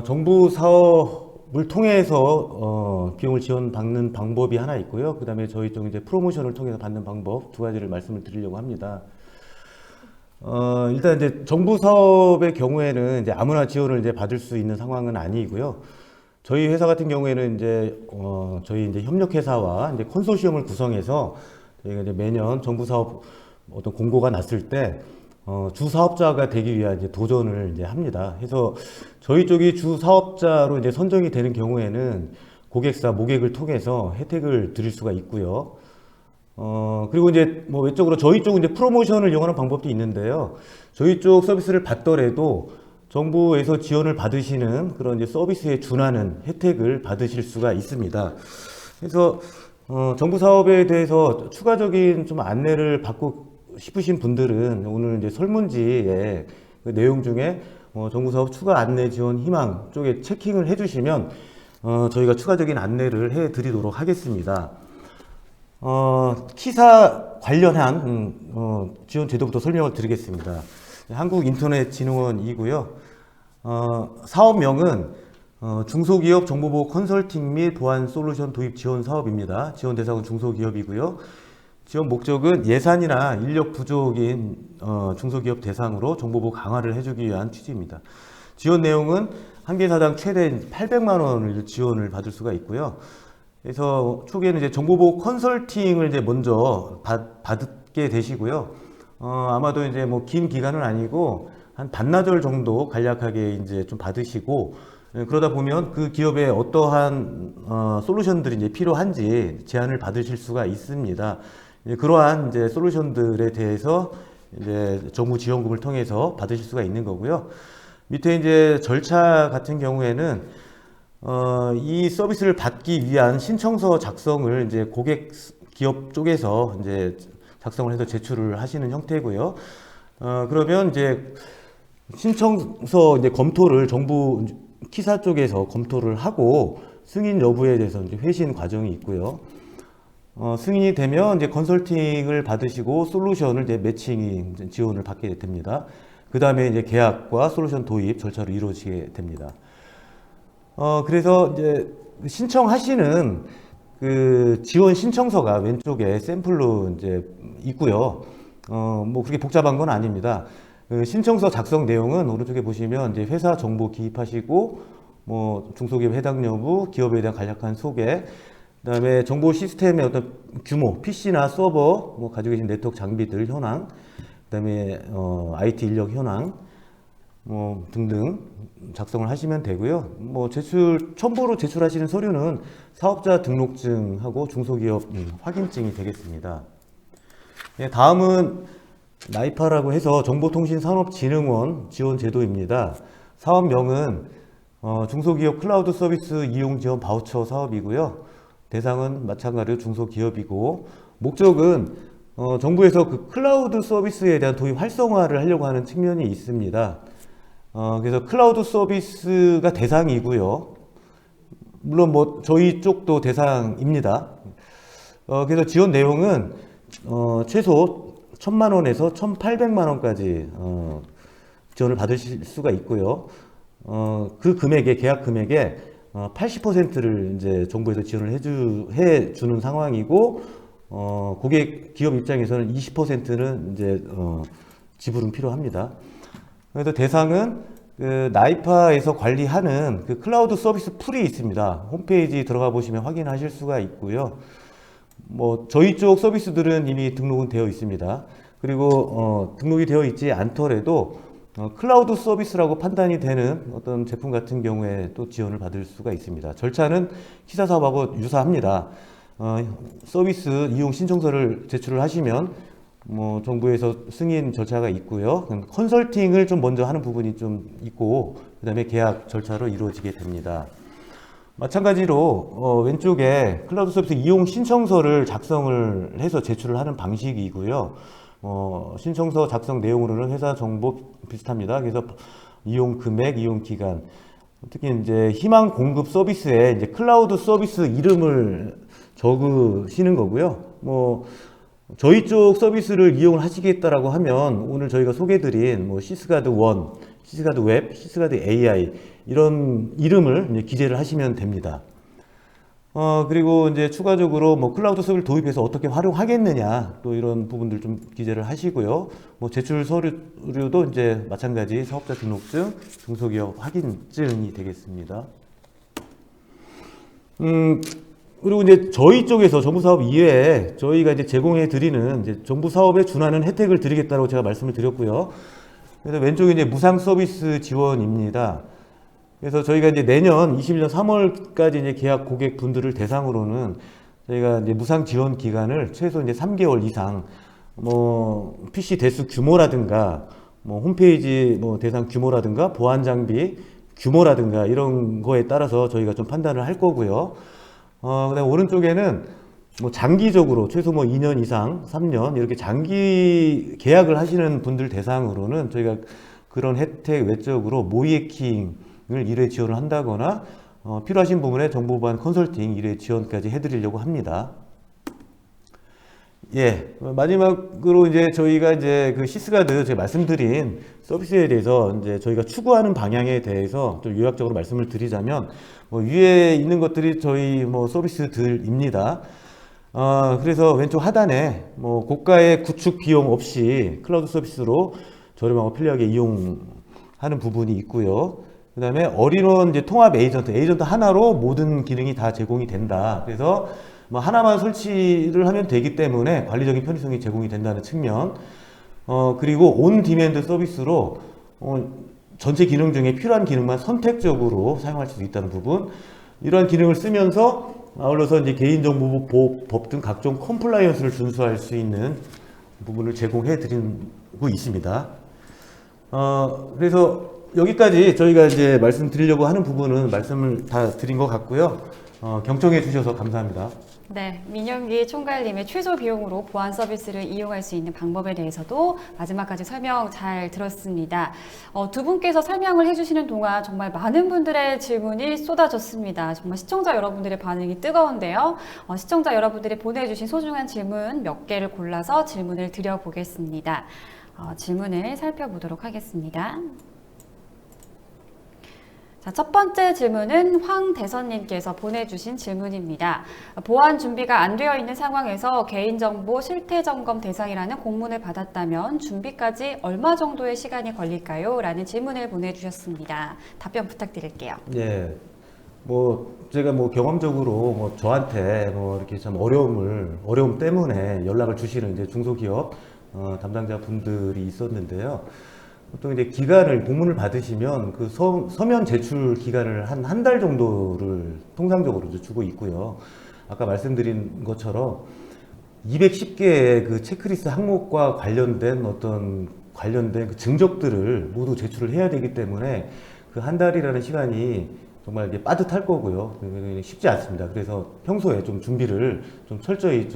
정부 사업을 통해서 비용을 지원받는 방법이 하나 있고요. 그 다음에 저희 쪽 이제 프로모션을 통해서 받는 방법 두 가지를 말씀을 드리려고 합니다. 일단 이제 정부 사업의 경우에는 이제 아무나 지원을 이제 받을 수 있는 상황은 아니고요. 저희 회사 같은 경우에는 이제 저희 이제 협력회사와 이제 컨소시엄을 구성해서 저희가 이제 매년 정부 사업 어떤 공고가 났을 때 주 사업자가 되기 위한 이제 도전을 이제 합니다. 그래서 저희 쪽이 주 사업자로 이제 선정이 되는 경우에는 고객사 모객을 통해서 혜택을 드릴 수가 있고요. 그리고 이제 뭐 외적으로 저희 쪽은 이제 프로모션을 이용하는 방법도 있는데요. 저희 쪽 서비스를 받더라도 정부에서 지원을 받으시는 그런 이제 서비스에 준하는 혜택을 받으실 수가 있습니다. 그래서 정부 사업에 대해서 추가적인 좀 안내를 받고 싶으신 분들은 오늘 이제 설문지에 그 내용 중에 정부 사업 추가 안내 지원 희망 쪽에 체킹을 해주시면 저희가 추가적인 안내를 해드리도록 하겠습니다. 키사 관련한 지원 제도부터 설명을 드리겠습니다. 한국인터넷진흥원이고요. 사업명은 중소기업 정보보호 컨설팅 및 보안 솔루션 도입 지원 사업입니다. 지원 대상은 중소기업이고요. 지원 목적은 예산이나 인력 부족인 중소기업 대상으로 정보보호 강화를 해주기 위한 취지입니다. 지원 내용은 한 개사당 최대 800만 원을 지원을 받을 수가 있고요. 그래서 초기에는 이제 정보보호 컨설팅을 이제 먼저 받게 되시고요. 아마도 이제 뭐 긴 기간은 아니고 한 반나절 정도 간략하게 이제 좀 받으시고 그러다 보면 그 기업에 어떠한 솔루션들이 이제 필요한지 제안을 받으실 수가 있습니다. 그러한 이제 솔루션들에 대해서 이제 정부 지원금을 통해서 받으실 수가 있는 거고요. 밑에 이제 절차 같은 경우에는 이 서비스를 받기 위한 신청서 작성을 이제 고객 기업 쪽에서 이제 작성을 해서 제출을 하시는 형태고요. 그러면 이제 신청서 이제 검토를 정부 키사 쪽에서 검토를 하고 승인 여부에 대해서 이제 회신 과정이 있고요. 승인이 되면 이제 컨설팅을 받으시고 솔루션을 이제 매칭이 이제 지원을 받게 됩니다. 그 다음에 이제 계약과 솔루션 도입 절차로 이루어지게 됩니다. 그래서 이제 신청하시는 그 지원 신청서가 왼쪽에 샘플로 이제 있고요. 뭐 그렇게 복잡한 건 아닙니다. 그 신청서 작성 내용은 오른쪽에 보시면 이제 회사 정보 기입하시고 뭐 중소기업 해당 여부, 기업에 대한 간략한 소개, 그다음에 정보 시스템의 어떤 규모, PC나 서버, 뭐 가지고 계신 네트워크 장비들 현황, 그다음에 IT 인력 현황, 뭐 등등 작성을 하시면 되고요. 뭐 첨부로 제출하시는 서류는 사업자 등록증하고 중소기업 확인증이 되겠습니다. 예, 다음은 나이파라고 해서 정보통신산업진흥원 지원 제도입니다. 사업명은 중소기업 클라우드 서비스 이용 지원 바우처 사업이고요. 대상은 마찬가지로 중소기업이고, 목적은 정부에서 그 클라우드 서비스에 대한 도입 활성화를 하려고 하는 측면이 있습니다. 그래서 클라우드 서비스가 대상이고요. 물론 뭐 저희 쪽도 대상입니다. 그래서 지원 내용은 최소 1,000만 원에서 1,800만 원까지 지원을 받으실 수가 있고요. 그 금액의 계약 금액의 80%를 이제 정부에서 지원을 해주는 상황이고, 고객 기업 입장에서는 20%는 이제 지불은 필요합니다. 그래서 대상은 그 나이파에서 관리하는 그 클라우드 서비스 풀이 있습니다. 홈페이지 들어가 보시면 확인하실 수가 있고요. 뭐 저희 쪽 서비스들은 이미 등록은 되어 있습니다. 그리고 등록이 되어 있지 않더라도 클라우드 서비스라고 판단이 되는 어떤 제품 같은 경우에 또 지원을 받을 수가 있습니다. 절차는 키사 사업하고 유사합니다. 서비스 이용 신청서를 제출을 하시면 뭐 정부에서 승인 절차가 있고요. 컨설팅을 좀 먼저 하는 부분이 좀 있고, 그다음에 계약 절차로 이루어지게 됩니다. 마찬가지로 왼쪽에 클라우드 서비스 이용 신청서를 작성을 해서 제출을 하는 방식이고요. 신청서 작성 내용으로는 회사 정보 비슷합니다. 그래서 이용 금액, 이용 기간, 특히 이제 희망 공급 서비스에 이제 클라우드 서비스 이름을 적으시는 거고요. 뭐 저희 쪽 서비스를 이용을 하시겠다라고 하면 오늘 저희가 소개드린 뭐 시스가드 1, 시스가드 웹, 시스가드 AI 이런 이름을 이제 기재를 하시면 됩니다. 그리고 이제 추가적으로 뭐 클라우드 서비스를 도입해서 어떻게 활용하겠느냐, 또 이런 부분들 좀 기재를 하시고요. 뭐 제출 서류도 이제 마찬가지 사업자 등록증, 중소기업 확인증이 되겠습니다. 그리고 이제 저희 쪽에서 정부 사업 이외에 저희가 이제 제공해 드리는 이제 정부 사업에 준하는 혜택을 드리겠다고 제가 말씀을 드렸고요. 그래서 왼쪽에 이제 무상 서비스 지원입니다. 그래서 저희가 이제 내년 21년 3월까지 이제 계약 고객 분들을 대상으로는 저희가 이제 무상 지원 기간을 최소 이제 3개월 이상, 뭐 PC 대수 규모라든가, 뭐 홈페이지 뭐 대상 규모라든가, 보안 장비 규모라든가 이런 거에 따라서 저희가 좀 판단을 할 거고요. 그다음에 오른쪽에는 뭐 장기적으로 최소 뭐 2년 이상, 3년 이렇게 장기 계약을 하시는 분들 대상으로는 저희가 그런 혜택 외적으로 모이해킹을 1회 지원을 한다거나 필요하신 부분에 정보반 컨설팅 1회 지원까지 해드리려고 합니다. 예, 마지막으로 이제 저희가 이제 그 시스가드 제가 말씀드린 서비스에 대해서 이제 저희가 추구하는 방향에 대해서 좀 요약적으로 말씀을 드리자면, 뭐 위에 있는 것들이 저희 뭐 서비스들입니다. 그래서 왼쪽 하단에 뭐 고가의 구축 비용 없이 클라우드 서비스로 저렴하고 편리하게 이용하는 부분이 있고요. 그 다음에 올인원 이제 통합 에이전트 하나로 모든 기능이 다 제공이 된다. 그래서 뭐 하나만 설치를 하면 되기 때문에 관리적인 편의성이 제공이 된다는 측면, 그리고 온 디맨드 서비스로 전체 기능 중에 필요한 기능만 선택적으로 사용할 수 있다는 부분, 이러한 기능을 쓰면서 아울러서 이제 개인정보보호법 등 각종 컴플라이언스를 준수할 수 있는 부분을 제공해 드리고 있습니다. 그래서 여기까지 저희가 이제 말씀드리려고 하는 부분은 말씀을 다 드린 것 같고요. 경청해 주셔서 감사합니다. 네, 민영기 총괄님의 최소 비용으로 보안 서비스를 이용할 수 있는 방법에 대해서도 마지막까지 설명 잘 들었습니다. 두 분께서 설명을 해주시는 동안 정말 많은 분들의 질문이 쏟아졌습니다. 정말 시청자 여러분들의 반응이 뜨거운데요. 시청자 여러분들이 보내주신 소중한 질문 몇 개를 골라서 질문을 드려보겠습니다. 질문을 살펴보도록 하겠습니다. 자, 첫 번째 질문은 황대선님께서 보내주신 질문입니다. 보안 준비가 안 되어 있는 상황에서 개인정보 실태점검 대상이라는 공문을 받았다면 준비까지 얼마 정도의 시간이 걸릴까요? 라는 질문을 보내주셨습니다. 답변 부탁드릴게요. 예. 제가 경험적으로 저한테 이렇게 참 어려움 때문에 연락을 주시는 이제 중소기업 담당자 분들이 있었는데요. 보통 이제 공문을 받으시면 그 서면 제출 기간을 한 달 정도를 통상적으로 이제 주고 있고요. 아까 말씀드린 것처럼 210개의 그 체크리스트 항목과 관련된 그 증적들을 모두 제출을 해야 되기 때문에 그 한 달이라는 시간이 정말 이게 빠듯할 거고요. 쉽지 않습니다. 그래서 평소에 좀 준비를 좀 철저히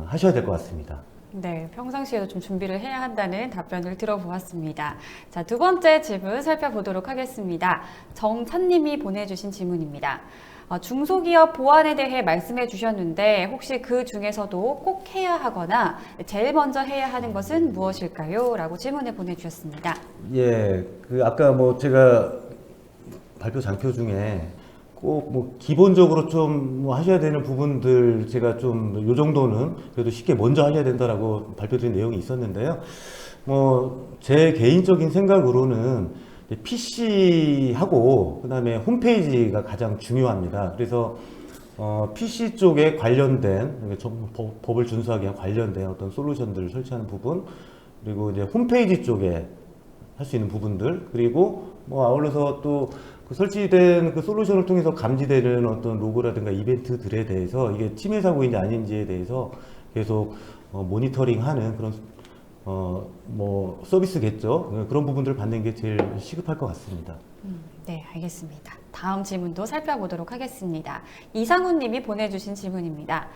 하셔야 될 것 같습니다. 네, 평상시에도 좀 준비를 해야 한다는 답변을 들어보았습니다. 자, 두 번째 질문 살펴보도록 하겠습니다. 정찬님이 보내주신 질문입니다. 중소기업 보안에 대해 말씀해 주셨는데 혹시 그 중에서도 꼭 해야 하거나 제일 먼저 해야 하는 것은 무엇일까요? 라고 질문을 보내주셨습니다. 예, 아까 제가 발표 장표 중에 꼭 기본적으로 좀 하셔야 되는 부분들 제가 요 정도는 그래도 쉽게 먼저 하셔야 된다라고 발표드린 내용이 있었는데요. 제 개인적인 생각으로는 PC하고 그다음에 홈페이지가 가장 중요합니다. 그래서 PC 쪽에 관련된 법을 준수하기 관련된 어떤 솔루션들을 설치하는 부분, 그리고 이제 홈페이지 쪽에 할 수 있는 부분들, 그리고 아울러서 또 그 설치된 그 솔루션을 통해서 감지되는 어떤 로그라든가 이벤트들에 대해서 이게 침해 사고인지 아닌지에 대해서 계속 모니터링하는 그런 서비스겠죠. 그런 부분들을 받는 게 제일 시급할 것 같습니다. 네, 알겠습니다. 다음 질문도 살펴보도록 하겠습니다. 이상훈 님이 보내주신 질문입니다.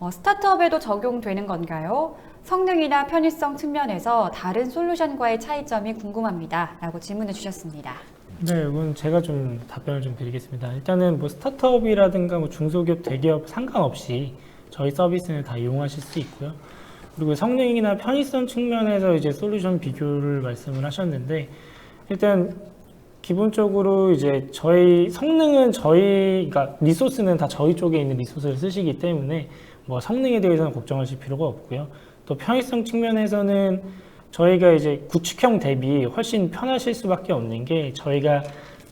스타트업에도 적용되는 건가요? 성능이나 편의성 측면에서 다른 솔루션과의 차이점이 궁금합니다. 라고 질문을 주셨습니다. 네, 이건 제가 좀 답변을 좀 드리겠습니다. 일단은 스타트업이라든가 중소기업, 대기업 상관없이 저희 서비스는 다 이용하실 수 있고요. 그리고 성능이나 편의성 측면에서 이제 솔루션 비교를 말씀을 하셨는데, 일단 기본적으로 이제 저희 성능은 그러니까 리소스는 다 저희 쪽에 있는 리소스를 쓰시기 때문에 성능에 대해서는 걱정하실 필요가 없고요. 또 편의성 측면에서는 저희가 이제 구축형 대비 훨씬 편하실 수밖에 없는 게, 저희가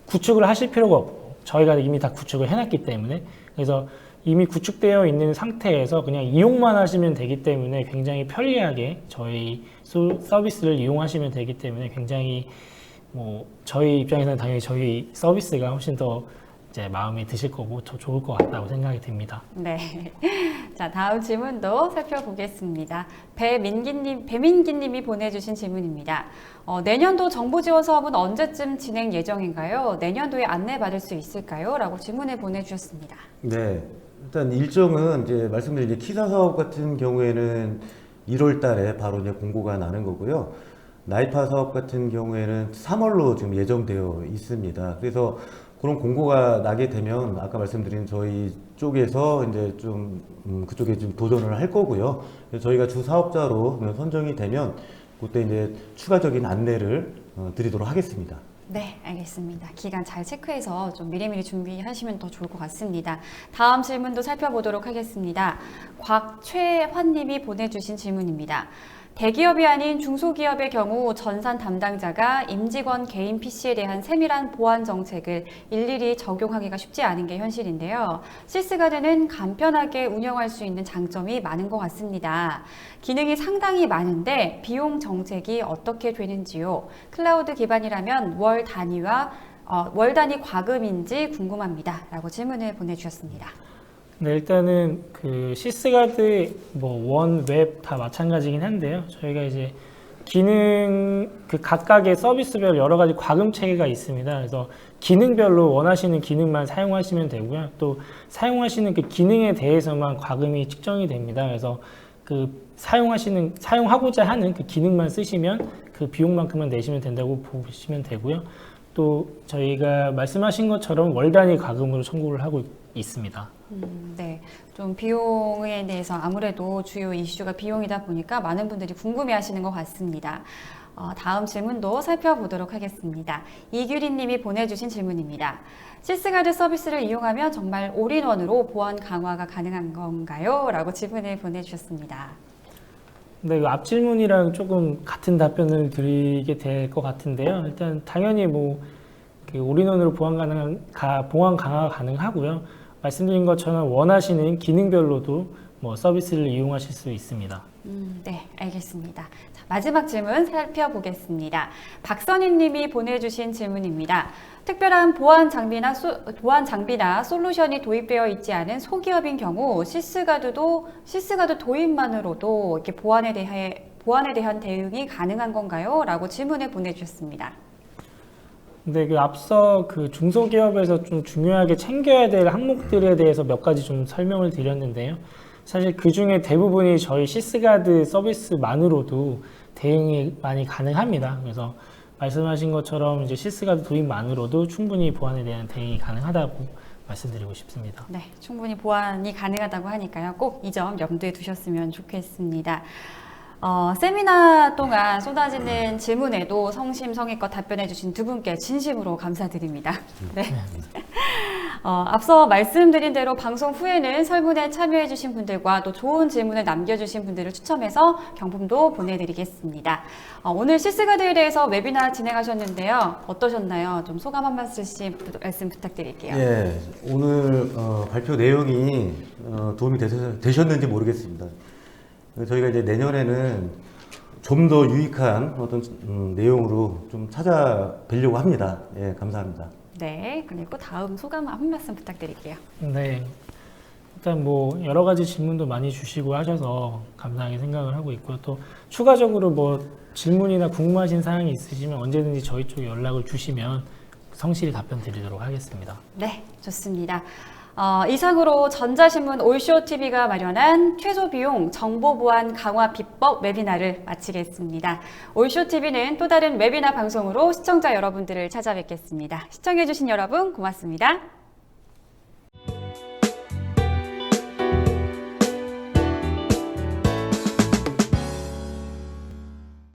구축을 하실 필요가 없고 저희가 이미 다 구축을 해놨기 때문에, 그래서 이미 구축되어 있는 상태에서 그냥 이용만 하시면 되기 때문에 굉장히 편리하게 저희 서비스를 이용하시면 되기 때문에 굉장히 저희 입장에서는 당연히 저희 서비스가 훨씬 더 이제 마음에 드실 거고 더 좋을 것 같다고 생각이 듭니다. 네. 자, 다음 질문도 살펴보겠습니다. 배민기님이 보내주신 질문입니다. 내년도 정부 지원 사업은 언제쯤 진행 예정인가요? 내년도에 안내받을 수 있을까요? 라고 질문을 보내주셨습니다. 네. 일단 일정은 이제 말씀드린 이제 키사 사업 같은 경우에는 1월 달에 바로 이제 공고가 나는 거고요. 나이파 사업 같은 경우에는 3월로 지금 예정되어 있습니다. 그래서 그런 공고가 나게 되면 아까 말씀드린 저희 쪽에서 이제 그쪽에 좀 도전을 할 거고요. 저희가 주 사업자로 선정이 되면 그때 이제 추가적인 안내를 드리도록 하겠습니다. 네, 알겠습니다. 기간 잘 체크해서 좀 미리미리 준비하시면 더 좋을 것 같습니다. 다음 질문도 살펴보도록 하겠습니다. 곽최환님이 보내주신 질문입니다. 대기업이 아닌 중소기업의 경우 전산 담당자가 임직원 개인 PC에 대한 세밀한 보안 정책을 일일이 적용하기가 쉽지 않은 게 현실인데요. 시스가드는 간편하게 운영할 수 있는 장점이 많은 것 같습니다. 기능이 상당히 많은데 비용 정책이 어떻게 되는지요? 클라우드 기반이라면 월 단위 과금인지 궁금합니다. 라고 질문을 보내주셨습니다. 네, 일단은 시스가드 원, 웹 다 마찬가지긴 한데요. 저희가 이제 기능 그 각각의 서비스별 여러 가지 과금 체계가 있습니다. 그래서 기능별로 원하시는 기능만 사용하시면 되고요. 또 사용하시는 그 기능에 대해서만 과금이 측정이 됩니다. 그래서 그 사용하고자 하는 그 기능만 쓰시면 그 비용만큼만 내시면 된다고 보시면 되고요. 또 저희가 말씀하신 것처럼 월 단위 과금으로 청구를 하고 있습니다. 네, 좀 비용에 대해서 아무래도 주요 이슈가 비용이다 보니까 많은 분들이 궁금해하시는 것 같습니다. 다음 질문도 살펴보도록 하겠습니다. 이규리님이 보내주신 질문입니다. 시스가드 서비스를 이용하면 정말 올인원으로 보안 강화가 가능한 건가요? 라고 질문을 보내주셨습니다. 네, 그 앞 질문이랑 조금 같은 답변을 드리게 될 것 같은데요. 일단 당연히 그 올인원으로 보안 강화가 가능하고요. 말씀드린 것처럼 원하시는 기능별로도 서비스를 이용하실 수 있습니다. 네, 알겠습니다. 자, 마지막 질문 살펴보겠습니다. 박선희님이 보내주신 질문입니다. 특별한 보안 장비나 솔루션이 도입되어 있지 않은 소기업인 경우 시스가드 도입만으로도 이렇게 보안에 대한 대응이 가능한 건가요? 라고 질문을 보내주셨습니다. 네, 그 앞서 그 중소기업에서 좀 중요하게 챙겨야 될 항목들에 대해서 몇 가지 좀 설명을 드렸는데요. 사실 그 중에 대부분이 저희 시스가드 서비스만으로도 대응이 많이 가능합니다. 그래서 말씀하신 것처럼 이제 시스가드 도입만으로도 충분히 보안에 대한 대응이 가능하다고 말씀드리고 싶습니다. 네, 충분히 보안이 가능하다고 하니까요. 꼭 이 점 염두에 두셨으면 좋겠습니다. 세미나 동안 쏟아지는 질문에도 성심성의껏 답변해 주신 두 분께 진심으로 감사드립니다. 네. 앞서 말씀드린 대로 방송 후에는 설문에 참여해 주신 분들과 또 좋은 질문을 남겨주신 분들을 추첨해서 경품도 보내드리겠습니다. 오늘 시스가드에 대해서 웨비나 진행하셨는데요. 어떠셨나요? 좀 소감 한 말씀 부탁드릴게요. 예, 오늘 발표 내용이 도움이 되셨는지 모르겠습니다. 저희가 이제 내년에는 좀 더 유익한 어떤 내용으로 좀 찾아뵈려고 합니다. 예, 감사합니다. 네, 그리고 다음 소감 한 말씀 부탁드릴게요. 네, 일단 여러 가지 질문도 많이 주시고 하셔서 감사하게 생각을 하고 있고요. 또 추가적으로 질문이나 궁금하신 사항이 있으시면 언제든지 저희 쪽에 연락을 주시면 성실히 답변 드리도록 하겠습니다. 네, 좋습니다. 이상으로 전자신문 올쇼TV가 마련한 최소 비용 정보보안 강화 비법 웨비나를 마치겠습니다. 올쇼TV는 또 다른 웨비나 방송으로 시청자 여러분들을 찾아뵙겠습니다. 시청해주신 여러분 고맙습니다.